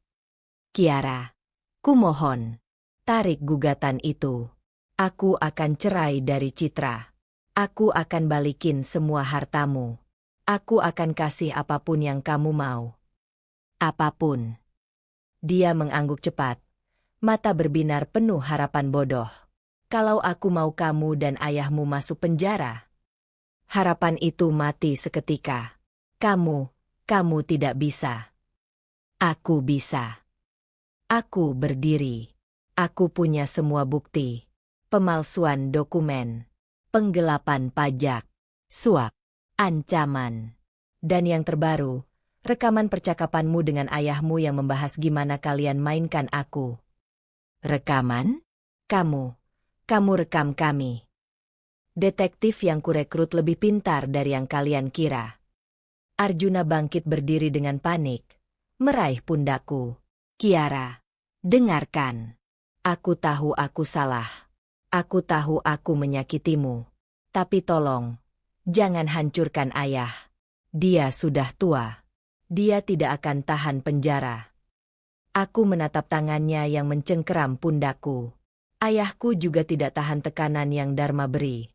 Kiara, kumohon. Tarik gugatan itu. Aku akan cerai dari Citra. Aku akan balikin semua hartamu. Aku akan kasih apapun yang kamu mau. Apapun. Dia mengangguk cepat. Mata berbinar penuh harapan bodoh. Kalau aku mau kamu dan ayahmu masuk penjara. Harapan itu mati seketika. Kamu tidak bisa. Aku bisa. Aku berdiri. Aku punya semua bukti. Pemalsuan dokumen. Penggelapan pajak. Suap. Ancaman. Dan yang terbaru, rekaman percakapanmu dengan ayahmu yang membahas gimana kalian mainkan aku. Rekaman? Kamu rekam kami. Detektif yang kurekrut lebih pintar dari yang kalian kira. Arjuna bangkit berdiri dengan panik, meraih pundakku. Kiara, dengarkan. Aku tahu aku salah. Aku tahu aku menyakitimu. Tapi tolong, jangan hancurkan ayah. Dia sudah tua. Dia tidak akan tahan penjara. Aku menatap tangannya yang mencengkeram pundakku. Ayahku juga tidak tahan tekanan yang Dharma beri.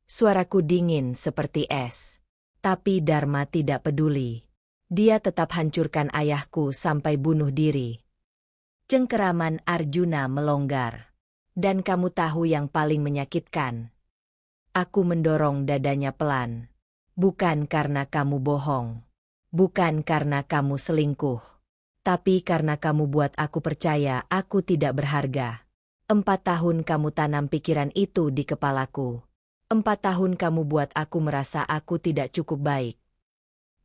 Suaraku dingin seperti es. Tapi Dharma tidak peduli. Dia tetap hancurkan ayahku sampai bunuh diri. Cengkeraman Arjuna melonggar. Dan kamu tahu yang paling menyakitkan. Aku mendorong dadanya pelan. Bukan karena kamu bohong. Bukan karena kamu selingkuh. Tapi karena kamu buat aku percaya aku tidak berharga. 4 tahun kamu tanam pikiran itu di kepalaku. 4 tahun kamu buat aku merasa aku tidak cukup baik.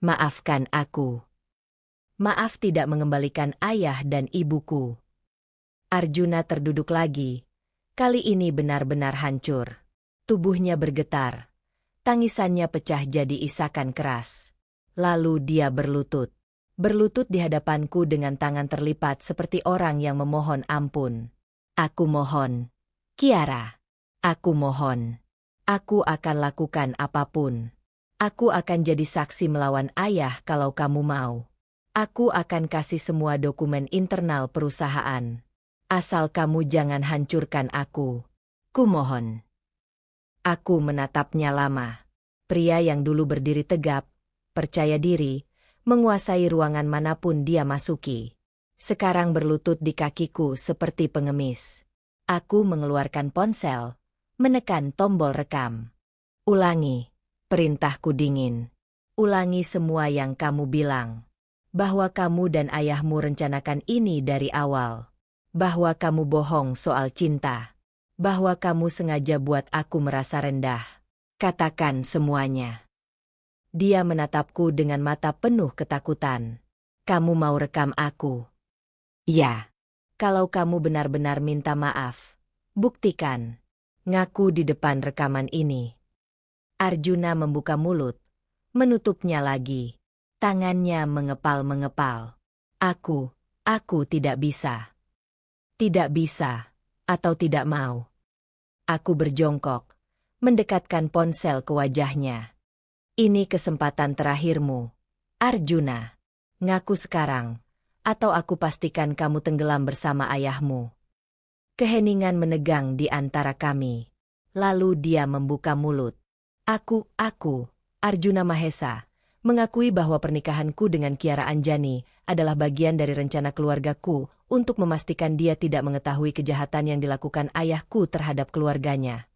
Maafkan aku. Maaf tidak mengembalikan ayah dan ibuku. Arjuna terduduk lagi. Kali ini benar-benar hancur. Tubuhnya bergetar. Tangisannya pecah jadi isakan keras. Lalu dia berlutut. Berlutut di hadapanku dengan tangan terlipat seperti orang yang memohon ampun. Aku mohon. Kiara. Aku mohon. Aku akan lakukan apapun. Aku akan jadi saksi melawan ayah kalau kamu mau. Aku akan kasih semua dokumen internal perusahaan. Asal kamu jangan hancurkan aku. Kumohon. Aku menatapnya lama. Pria yang dulu berdiri tegap, percaya diri, menguasai ruangan manapun dia masuki. Sekarang berlutut di kakiku seperti pengemis. Aku mengeluarkan ponsel, menekan tombol rekam. Ulangi, perintahku dingin. Ulangi semua yang kamu bilang. Bahwa kamu dan ayahmu rencanakan ini dari awal. Bahwa kamu bohong soal cinta. Bahwa kamu sengaja buat aku merasa rendah. Katakan semuanya. Dia menatapku dengan mata penuh ketakutan. Kamu mau rekam aku? Ya. Kalau kamu benar-benar minta maaf, buktikan. Ngaku di depan rekaman ini. Arjuna membuka mulut, menutupnya lagi. Tangannya mengepal-mengepal. Aku tidak bisa. Tidak bisa, atau tidak mau. Aku berjongkok, mendekatkan ponsel ke wajahnya. Ini kesempatan terakhirmu, Arjuna. Ngaku sekarang, atau aku pastikan kamu tenggelam bersama ayahmu. Keheningan menegang di antara kami. Lalu dia membuka mulut. Aku, Arjuna Mahesa, mengakui bahwa pernikahanku dengan Kiara Anjani adalah bagian dari rencana keluargaku untuk memastikan dia tidak mengetahui kejahatan yang dilakukan ayahku terhadap keluarganya.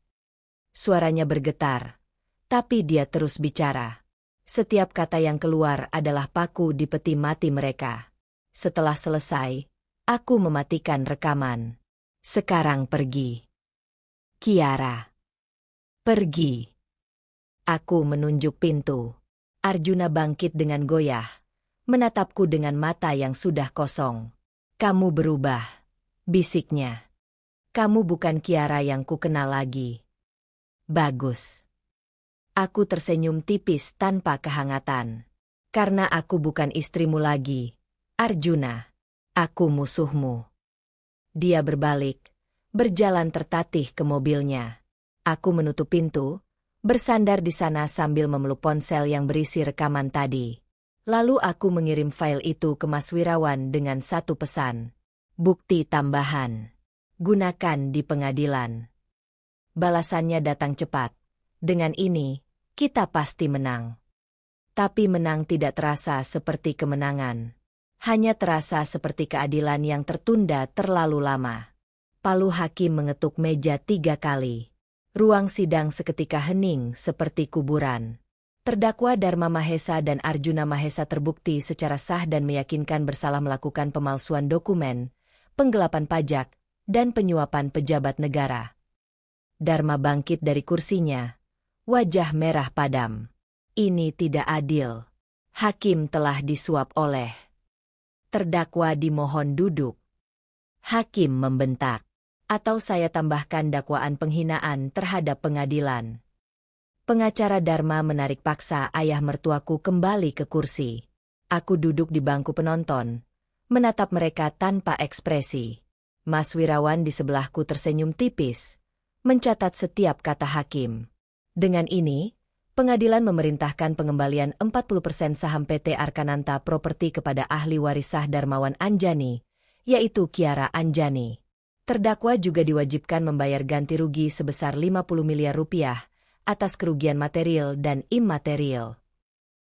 Suaranya bergetar, tapi dia terus bicara. Setiap kata yang keluar adalah paku di peti mati mereka. Setelah selesai, aku mematikan rekaman. Sekarang pergi. Kiara. Pergi. Aku menunjuk pintu. Arjuna bangkit dengan goyah, menatapku dengan mata yang sudah kosong. Kamu berubah, bisiknya. Kamu bukan Kiara yang kukenal lagi. Bagus. Aku tersenyum tipis tanpa kehangatan. Karena aku bukan istrimu lagi, Arjuna. Aku musuhmu. Dia berbalik, berjalan tertatih ke mobilnya. Aku menutup pintu, bersandar di sana sambil memeluk ponsel yang berisi rekaman tadi. Lalu aku mengirim file itu ke Mas Wirawan dengan satu pesan. Bukti tambahan. Gunakan di pengadilan. Balasannya datang cepat. Dengan ini, kita pasti menang. Tapi menang tidak terasa seperti kemenangan. Hanya terasa seperti keadilan yang tertunda terlalu lama. Palu hakim mengetuk meja 3 kali. Ruang sidang seketika hening seperti kuburan. Terdakwa Dharma Mahesa dan Arjuna Mahesa terbukti secara sah dan meyakinkan bersalah melakukan pemalsuan dokumen, penggelapan pajak, dan penyuapan pejabat negara. Dharma bangkit dari kursinya. Wajah merah padam. Ini tidak adil. Hakim telah disuap oleh. Terdakwa dimohon duduk. Hakim membentak. Atau saya tambahkan dakwaan penghinaan terhadap pengadilan. Pengacara Dharma menarik paksa ayah mertuaku kembali ke kursi. Aku duduk di bangku penonton, menatap mereka tanpa ekspresi. Mas Wirawan di sebelahku tersenyum tipis, mencatat setiap kata hakim. Dengan ini, pengadilan memerintahkan pengembalian 40% saham PT Arkananta Properti kepada ahli waris sah Darmawan Anjani, yaitu Kiara Anjani. Terdakwa juga diwajibkan membayar ganti rugi sebesar 50 miliar rupiah atas kerugian material dan imaterial.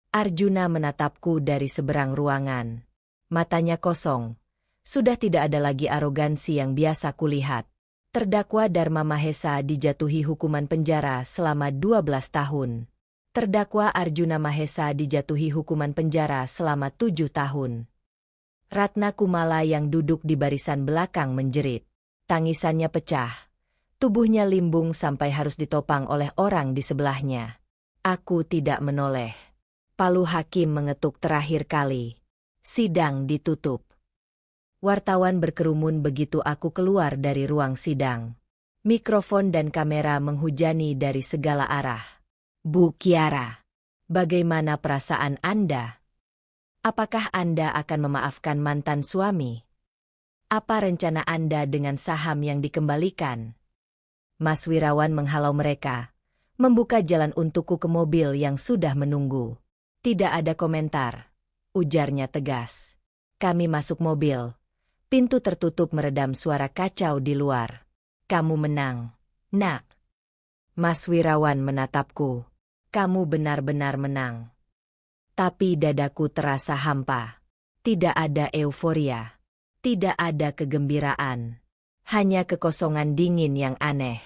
Arjuna menatapku dari seberang ruangan. Matanya kosong. Sudah tidak ada lagi arogansi yang biasa kulihat. Terdakwa Dharma Mahesa dijatuhi hukuman penjara selama 12 tahun. Terdakwa Arjuna Mahesa dijatuhi hukuman penjara selama 7 tahun. Ratna Kumala yang duduk di barisan belakang menjerit. Tangisannya pecah. Tubuhnya limbung sampai harus ditopang oleh orang di sebelahnya. Aku tidak menoleh. Palu hakim mengetuk terakhir kali. Sidang ditutup. Wartawan berkerumun begitu aku keluar dari ruang sidang. Mikrofon dan kamera menghujani dari segala arah. Bu Kiara, bagaimana perasaan Anda? Apakah Anda akan memaafkan mantan suami? Apa rencana Anda dengan saham yang dikembalikan? Mas Wirawan menghalau mereka, membuka jalan untukku ke mobil yang sudah menunggu. Tidak ada komentar, ujarnya tegas. Kami masuk mobil. Pintu tertutup meredam suara kacau di luar. Kamu menang, nak. Mas Wirawan menatapku. Kamu benar-benar menang. Tapi dadaku terasa hampa. Tidak ada euforia. Tidak ada kegembiraan. Hanya kekosongan dingin yang aneh.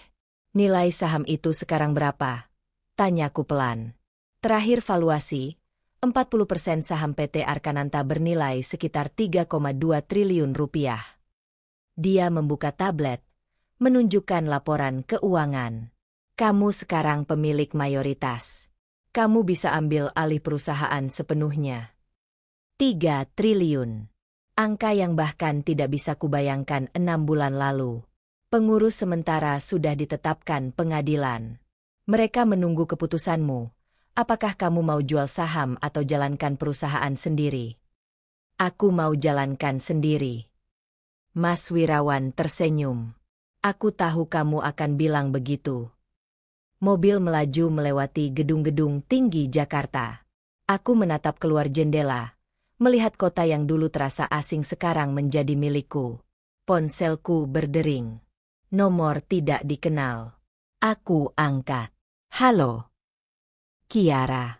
Nilai saham itu sekarang berapa? Tanyaku pelan. Terakhir valuasi, 40% saham PT Arkananta bernilai sekitar 3,2 triliun rupiah. Dia membuka tablet, menunjukkan laporan keuangan. Kamu sekarang pemilik mayoritas. Kamu bisa ambil alih perusahaan sepenuhnya. 3 triliun. Angka yang bahkan tidak bisa kubayangkan 6 bulan lalu. Pengurus sementara sudah ditetapkan pengadilan. Mereka menunggu keputusanmu. Apakah kamu mau jual saham atau jalankan perusahaan sendiri? Aku mau jalankan sendiri. Mas Wirawan tersenyum. Aku tahu kamu akan bilang begitu. Mobil melaju melewati gedung-gedung tinggi Jakarta. Aku menatap keluar jendela, melihat kota yang dulu terasa asing sekarang menjadi milikku. Ponselku berdering. Nomor tidak dikenal. Aku angkat. Halo. Kiara.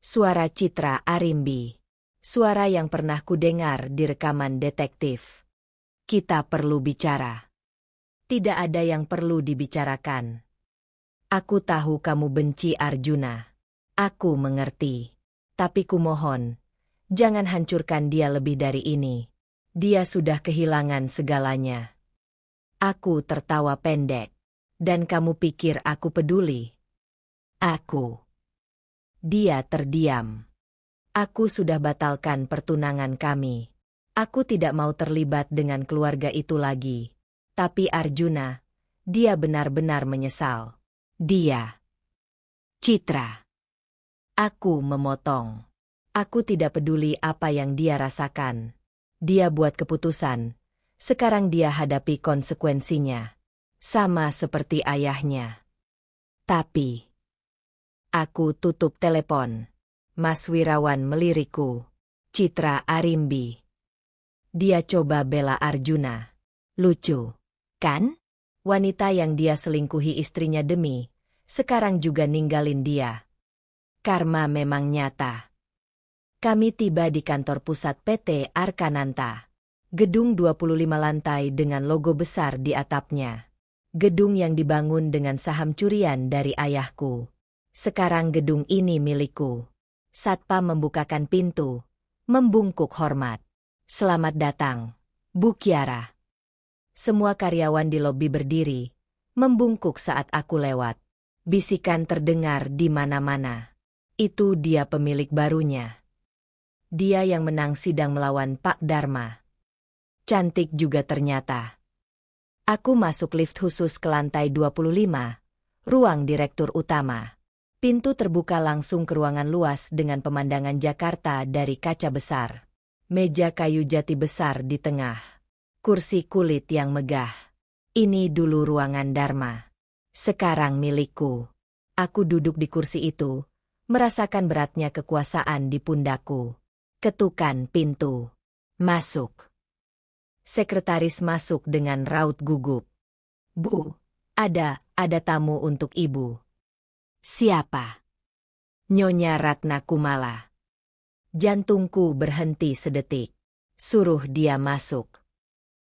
Suara Citra Arimbi. Suara yang pernah kudengar di rekaman detektif. Kita perlu bicara. Tidak ada yang perlu dibicarakan. Aku tahu kamu benci Arjuna. Aku mengerti. Tapi kumohon, jangan hancurkan dia lebih dari ini. Dia sudah kehilangan segalanya. Aku tertawa pendek. Dan kamu pikir aku peduli? Aku. Dia terdiam. Aku sudah batalkan pertunangan kami. Aku tidak mau terlibat dengan keluarga itu lagi. Tapi Arjuna, dia benar-benar menyesal. Dia. Citra. Aku memotong. Aku tidak peduli apa yang dia rasakan. Dia buat keputusan. Sekarang dia hadapi konsekuensinya. Sama seperti ayahnya. Tapi. Aku tutup telepon. Mas Wirawan melirikku. Citra Arimbi. Dia coba bela Arjuna. Lucu, kan? Wanita yang dia selingkuhi istrinya demi, sekarang juga ninggalin dia. Karma memang nyata. Kami tiba di kantor pusat PT Arkananta. Gedung 25 lantai dengan logo besar di atapnya. Gedung yang dibangun dengan saham curian dari ayahku. Sekarang gedung ini milikku. Satpam membukakan pintu, membungkuk hormat. Selamat datang, Bu Kiara. Semua karyawan di lobi berdiri, membungkuk saat aku lewat. Bisikan terdengar di mana-mana. Itu dia pemilik barunya. Dia yang menang sidang melawan Pak Dharma. Cantik juga ternyata. Aku masuk lift khusus ke lantai 25, ruang direktur utama. Pintu terbuka langsung ke ruangan luas dengan pemandangan Jakarta dari kaca besar. Meja kayu jati besar di tengah. Kursi kulit yang megah. Ini dulu ruangan Dharma. Sekarang milikku. Aku duduk di kursi itu, merasakan beratnya kekuasaan di pundakku. Ketukan pintu. Masuk. Sekretaris masuk dengan raut gugup. Bu, ada tamu untuk ibu. Siapa? Nyonya Ratna Kumala. Jantungku berhenti sedetik. Suruh dia masuk.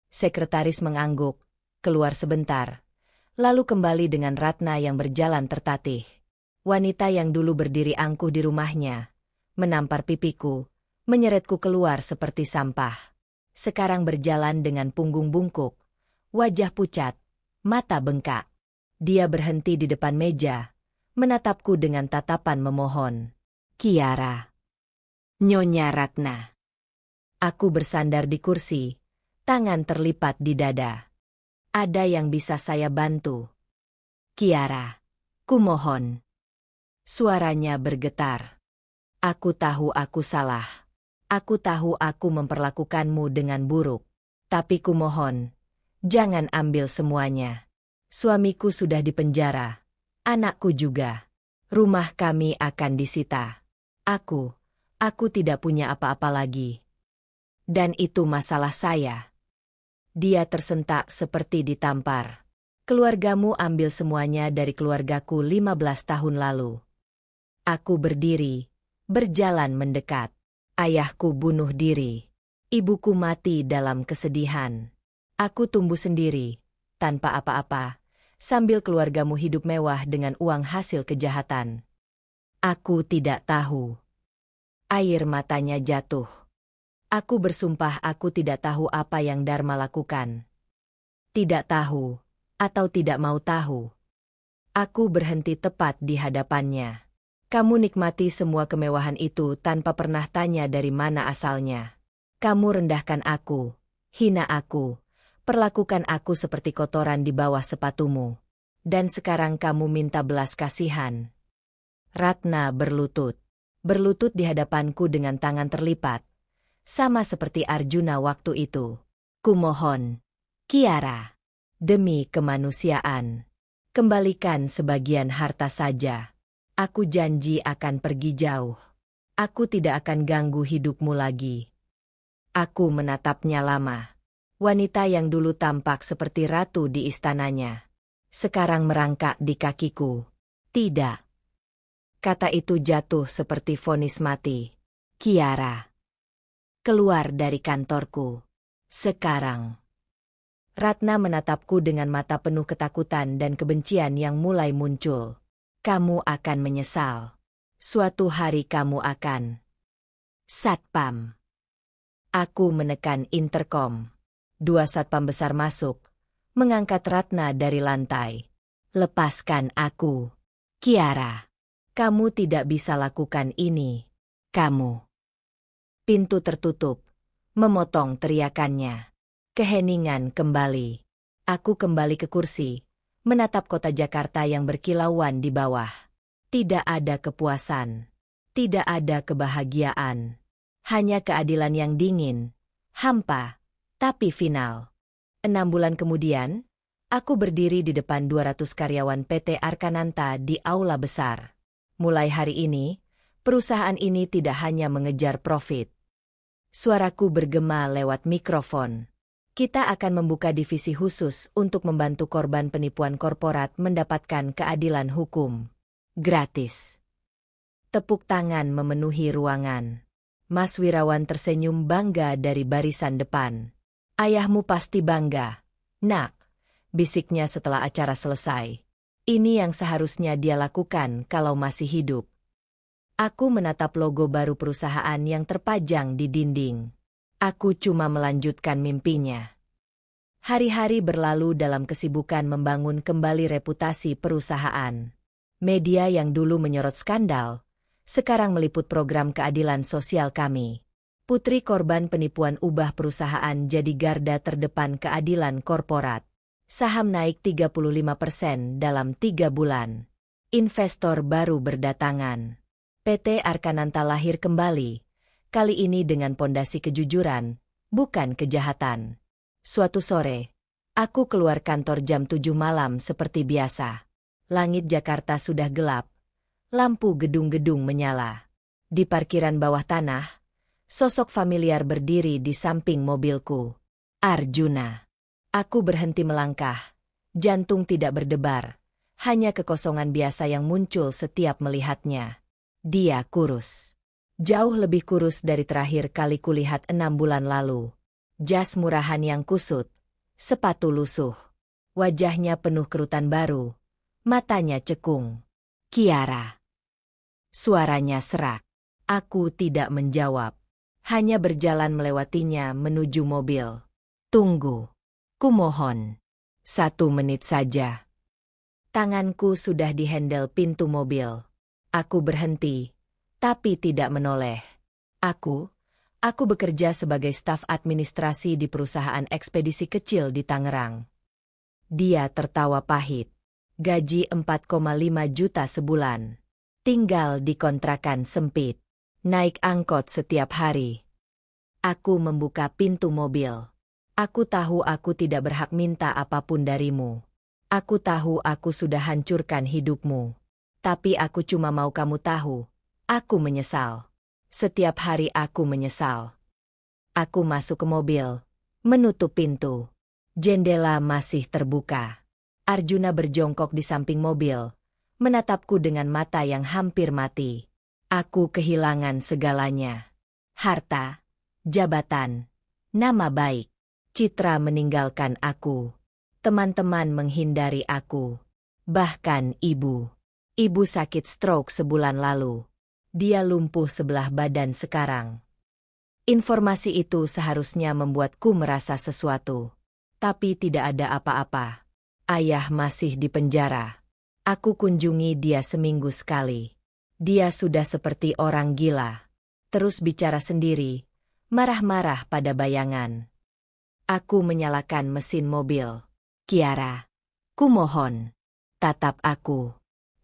Sekretaris mengangguk, keluar sebentar, lalu kembali dengan Ratna yang berjalan tertatih. Wanita yang dulu berdiri angkuh di rumahnya, menampar pipiku, menyeretku keluar seperti sampah. Sekarang berjalan dengan punggung bungkuk, wajah pucat, mata bengkak. Dia berhenti di depan meja, menatapku dengan tatapan memohon. Kiara. Nyonya Ratna. Aku bersandar di kursi. Tangan terlipat di dada. Ada yang bisa saya bantu? Kiara, kumohon. Suaranya bergetar. Aku tahu aku salah. Aku tahu aku memperlakukanmu dengan buruk. Tapi kumohon, jangan ambil semuanya. Suamiku sudah dipenjara. Anakku juga. Rumah kami akan disita. Aku tidak punya apa-apa lagi. Dan itu masalah saya. Dia tersentak seperti ditampar. Keluargamu ambil semuanya dari keluargaku 15 tahun lalu. Aku berdiri, berjalan mendekat. Ayahku bunuh diri. Ibuku mati dalam kesedihan. Aku tumbuh sendiri, tanpa apa-apa, sambil keluargamu hidup mewah dengan uang hasil kejahatan. Aku tidak tahu. Air matanya jatuh. Aku bersumpah aku tidak tahu apa yang Dharma lakukan. Tidak tahu, atau tidak mau tahu. Aku berhenti tepat di hadapannya. Kamu nikmati semua kemewahan itu tanpa pernah tanya dari mana asalnya. Kamu rendahkan aku, hina aku, perlakukan aku seperti kotoran di bawah sepatumu. Dan sekarang kamu minta belas kasihan. Ratna berlutut. Berlutut di hadapanku dengan tangan terlipat. Sama seperti Arjuna waktu itu. Kumohon, Kiara, demi kemanusiaan, kembalikan sebagian harta saja. Aku janji akan pergi jauh. Aku tidak akan ganggu hidupmu lagi. Aku menatapnya lama. Wanita yang dulu tampak seperti ratu di istananya, sekarang merangkak di kakiku. Tidak. Kata itu jatuh seperti vonis mati. Kiara, keluar dari kantorku. Sekarang. Ratna menatapku dengan mata penuh ketakutan dan kebencian yang mulai muncul. Kamu akan menyesal. Suatu hari kamu akan. Satpam. Aku menekan interkom. 2 satpam besar masuk, mengangkat Ratna dari lantai. Lepaskan aku. Kiara, kamu tidak bisa lakukan ini. Kamu. Pintu tertutup, memotong teriakannya. Keheningan kembali. Aku kembali ke kursi, menatap kota Jakarta yang berkilauan di bawah. Tidak ada kepuasan. Tidak ada kebahagiaan. Hanya keadilan yang dingin, hampa, tapi final. 6 bulan kemudian, aku berdiri di depan 200 karyawan PT Arkananta di aula besar. Mulai hari ini, perusahaan ini tidak hanya mengejar profit. Suaraku bergema lewat mikrofon. Kita akan membuka divisi khusus untuk membantu korban penipuan korporat mendapatkan keadilan hukum. Gratis. Tepuk tangan memenuhi ruangan. Mas Wirawan tersenyum bangga dari barisan depan. Ayahmu pasti bangga, nak, bisiknya setelah acara selesai. Ini yang seharusnya dia lakukan kalau masih hidup. Aku menatap logo baru perusahaan yang terpajang di dinding. Aku cuma melanjutkan mimpinya. Hari-hari berlalu dalam kesibukan membangun kembali reputasi perusahaan. Media yang dulu menyorot skandal, sekarang meliput program keadilan sosial kami. Putri korban penipuan ubah perusahaan jadi garda terdepan keadilan korporat. Saham naik 35% dalam 3 bulan. Investor baru berdatangan. PT Arkananta lahir kembali. Kali ini dengan pondasi kejujuran, bukan kejahatan. Suatu sore, aku keluar kantor jam 7 malam seperti biasa. Langit Jakarta sudah gelap. Lampu gedung-gedung menyala. Di parkiran bawah tanah, sosok familiar berdiri di samping mobilku. Arjuna. Aku berhenti melangkah. Jantung tidak berdebar. Hanya kekosongan biasa yang muncul setiap melihatnya. Dia kurus. Jauh lebih kurus dari terakhir kali kulihat 6 bulan lalu. Jas murahan yang kusut. Sepatu lusuh. Wajahnya penuh kerutan baru. Matanya cekung. Kiara. Suaranya serak. Aku tidak menjawab. Hanya berjalan melewatinya menuju mobil. Tunggu. Kumohon. 1 menit saja. Tanganku sudah dihandle pintu mobil. Aku berhenti, tapi tidak menoleh. Aku bekerja sebagai staf administrasi di perusahaan ekspedisi kecil di Tangerang. Dia tertawa pahit. Gaji 4,5 juta sebulan. Tinggal di kontrakan sempit. Naik angkot setiap hari. Aku membuka pintu mobil. Aku tahu aku tidak berhak minta apapun darimu. Aku tahu aku sudah hancurkan hidupmu. Tapi aku cuma mau kamu tahu. Aku menyesal. Setiap hari aku menyesal. Aku masuk ke mobil. Menutup pintu. Jendela masih terbuka. Arjuna berjongkok di samping mobil. Menatapku dengan mata yang hampir mati. Aku kehilangan segalanya. Harta, jabatan, nama baik. Citra meninggalkan aku. Teman-teman menghindari aku. Bahkan ibu. Ibu sakit stroke sebulan lalu. Dia lumpuh sebelah badan sekarang. Informasi itu seharusnya membuatku merasa sesuatu. Tapi tidak ada apa-apa. Ayah masih di penjara. Aku kunjungi dia seminggu sekali. Dia sudah seperti orang gila. Terus bicara sendiri, marah-marah pada bayangan. Aku menyalakan mesin mobil. Kiara, kumohon, tatap aku.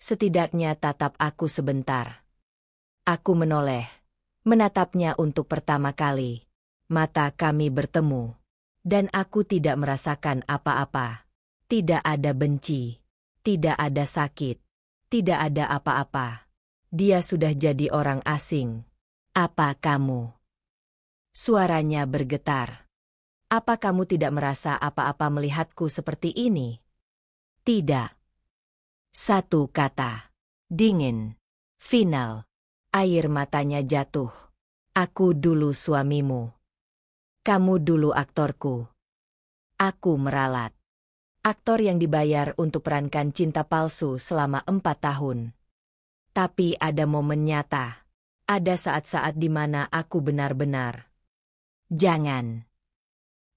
Setidaknya tatap aku sebentar. Aku menoleh, menatapnya untuk pertama kali. Mata kami bertemu. Dan aku tidak merasakan apa-apa. Tidak ada benci. Tidak ada sakit. Tidak ada apa-apa. Dia sudah jadi orang asing. Apa kamu? Suaranya bergetar. Apa kamu tidak merasa apa-apa melihatku seperti ini? Tidak. Satu kata. Dingin. Final. Air matanya jatuh. Aku dulu suamimu. Kamu dulu aktorku. Aku meralat. Aktor yang dibayar untuk perankan cinta palsu selama 4 tahun. Tapi ada momen nyata. Ada saat-saat di mana aku benar-benar. Jangan.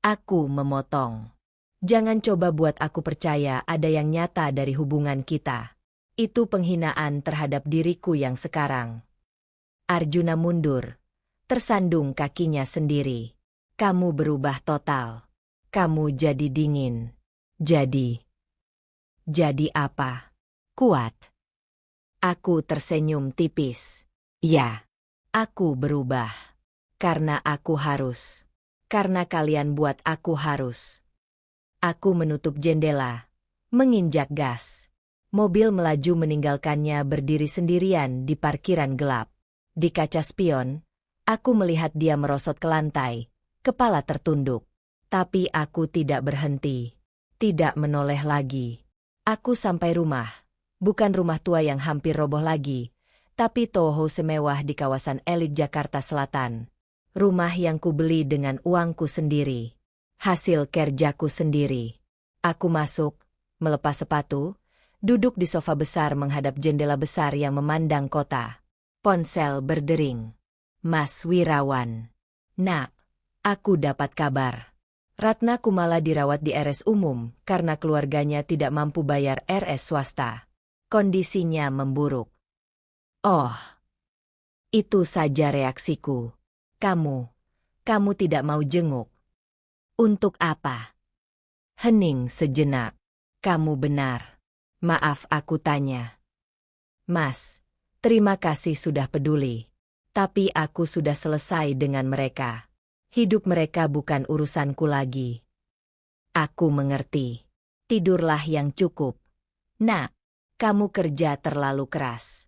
Aku memotong. Jangan coba buat aku percaya ada yang nyata dari hubungan kita. Itu penghinaan terhadap diriku yang sekarang. Arjuna mundur. Tersandung kakinya sendiri. Kamu berubah total. Kamu jadi dingin. Jadi apa? Kuat. Aku tersenyum tipis. Ya, aku berubah. Karena aku harus. Karena kalian buat aku harus. Aku menutup jendela. Menginjak gas. Mobil melaju meninggalkannya berdiri sendirian di parkiran gelap. Di kaca spion, aku melihat dia merosot ke lantai. Kepala tertunduk. Tapi aku tidak berhenti. Tidak menoleh lagi. Aku sampai rumah. Bukan rumah tua yang hampir roboh lagi, tapi toho semewah di kawasan elit Jakarta Selatan. Rumah yang kubeli dengan uangku sendiri. Hasil kerjaku sendiri. Aku masuk, melepas sepatu, duduk di sofa besar menghadap jendela besar yang memandang kota. Ponsel berdering. Mas Wirawan. Nak, aku dapat kabar. Ratna Kumala dirawat di RS umum karena keluarganya tidak mampu bayar RS swasta. Kondisinya memburuk. Oh, itu saja reaksiku. Kamu tidak mau jenguk. Untuk apa? Hening sejenak. Kamu benar. Maaf aku tanya. Mas, terima kasih sudah peduli. Tapi aku sudah selesai dengan mereka. Hidup mereka bukan urusanku lagi. Aku mengerti. Tidurlah yang cukup. Nak, kamu kerja terlalu keras.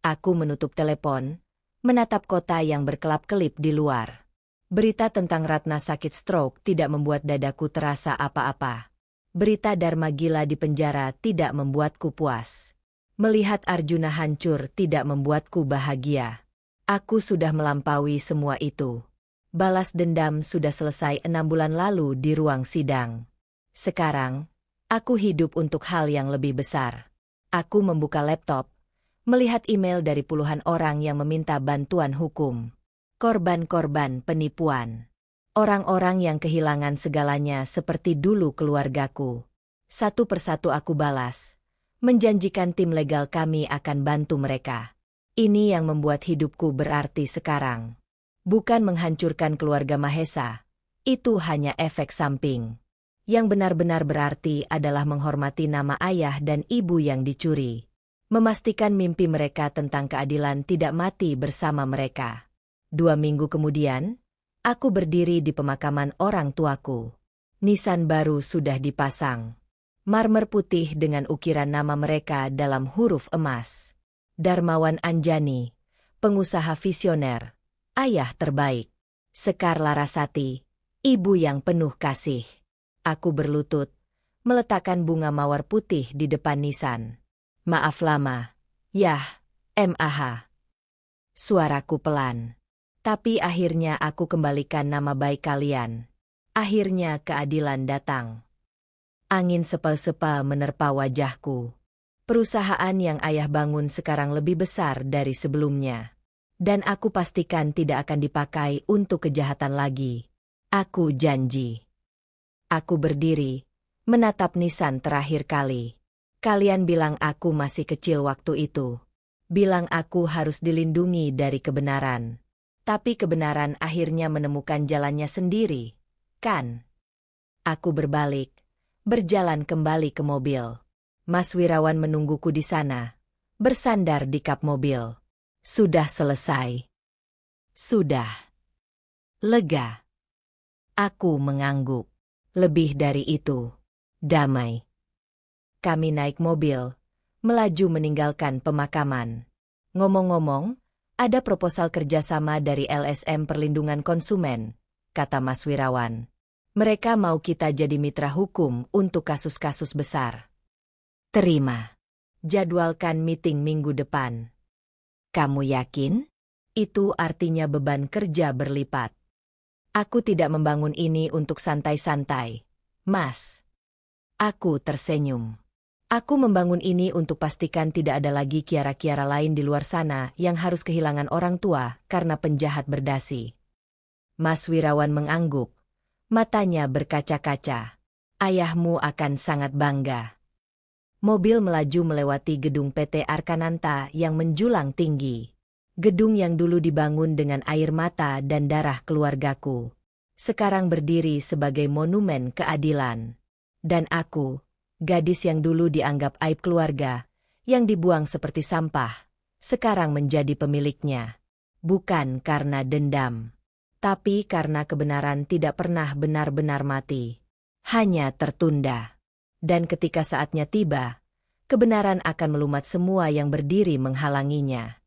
Aku menutup telepon, menatap kota yang berkelap-kelip di luar. Berita tentang Ratna sakit stroke tidak membuat dadaku terasa apa-apa. Berita Dharma gila di penjara tidak membuatku puas. Melihat Arjuna hancur tidak membuatku bahagia. Aku sudah melampaui semua itu. Balas dendam sudah selesai 6 bulan lalu di ruang sidang. Sekarang, aku hidup untuk hal yang lebih besar. Aku membuka laptop, melihat email dari puluhan orang yang meminta bantuan hukum. Korban-korban penipuan. Orang-orang yang kehilangan segalanya seperti dulu keluargaku. Satu persatu aku balas. Menjanjikan tim legal kami akan bantu mereka. Ini yang membuat hidupku berarti sekarang. Bukan menghancurkan keluarga Mahesa. Itu hanya efek samping. Yang benar-benar berarti adalah menghormati nama ayah dan ibu yang dicuri. Memastikan mimpi mereka tentang keadilan tidak mati bersama mereka. 2 minggu kemudian, aku berdiri di pemakaman orang tuaku. Nisan baru sudah dipasang. Marmer putih dengan ukiran nama mereka dalam huruf emas. Darmawan Anjani, pengusaha visioner, ayah terbaik. Sekar Larasati, ibu yang penuh kasih. Aku berlutut, meletakkan bunga mawar putih di depan nisan. Maaf lama. Yah, MAH. Suaraku pelan. Tapi akhirnya aku kembalikan nama baik kalian. Akhirnya keadilan datang. Angin sepel-sepel menerpa wajahku. Perusahaan yang ayah bangun sekarang lebih besar dari sebelumnya. Dan aku pastikan tidak akan dipakai untuk kejahatan lagi. Aku janji. Aku berdiri, menatap Nisan terakhir kali. Kalian bilang aku masih kecil waktu itu. Bilang aku harus dilindungi dari kebenaran. Tapi kebenaran akhirnya menemukan jalannya sendiri, kan? Aku berbalik, berjalan kembali ke mobil. Mas Wirawan menungguku di sana, bersandar di kap mobil. Sudah selesai. Sudah. Lega. Aku mengangguk. Lebih dari itu. Damai. Kami naik mobil, melaju meninggalkan pemakaman. Ngomong-ngomong, ada proposal kerjasama dari LSM Perlindungan Konsumen, kata Mas Wirawan. Mereka mau kita jadi mitra hukum untuk kasus-kasus besar. Terima. Jadwalkan meeting minggu depan. Kamu yakin? Itu artinya beban kerja berlipat. Aku tidak membangun ini untuk santai-santai, Mas. Aku tersenyum. Aku membangun ini untuk pastikan tidak ada lagi kiara-kiara lain di luar sana yang harus kehilangan orang tua karena penjahat berdasi. Mas Wirawan mengangguk. Matanya berkaca-kaca. Ayahmu akan sangat bangga. Mobil melaju melewati gedung PT Arkananta yang menjulang tinggi. Gedung yang dulu dibangun dengan air mata dan darah keluargaku. Sekarang berdiri sebagai monumen keadilan. Dan aku, gadis yang dulu dianggap aib keluarga, yang dibuang seperti sampah, sekarang menjadi pemiliknya. Bukan karena dendam, tapi karena kebenaran tidak pernah benar-benar mati. Hanya tertunda. Dan ketika saatnya tiba, kebenaran akan melumat semua yang berdiri menghalanginya.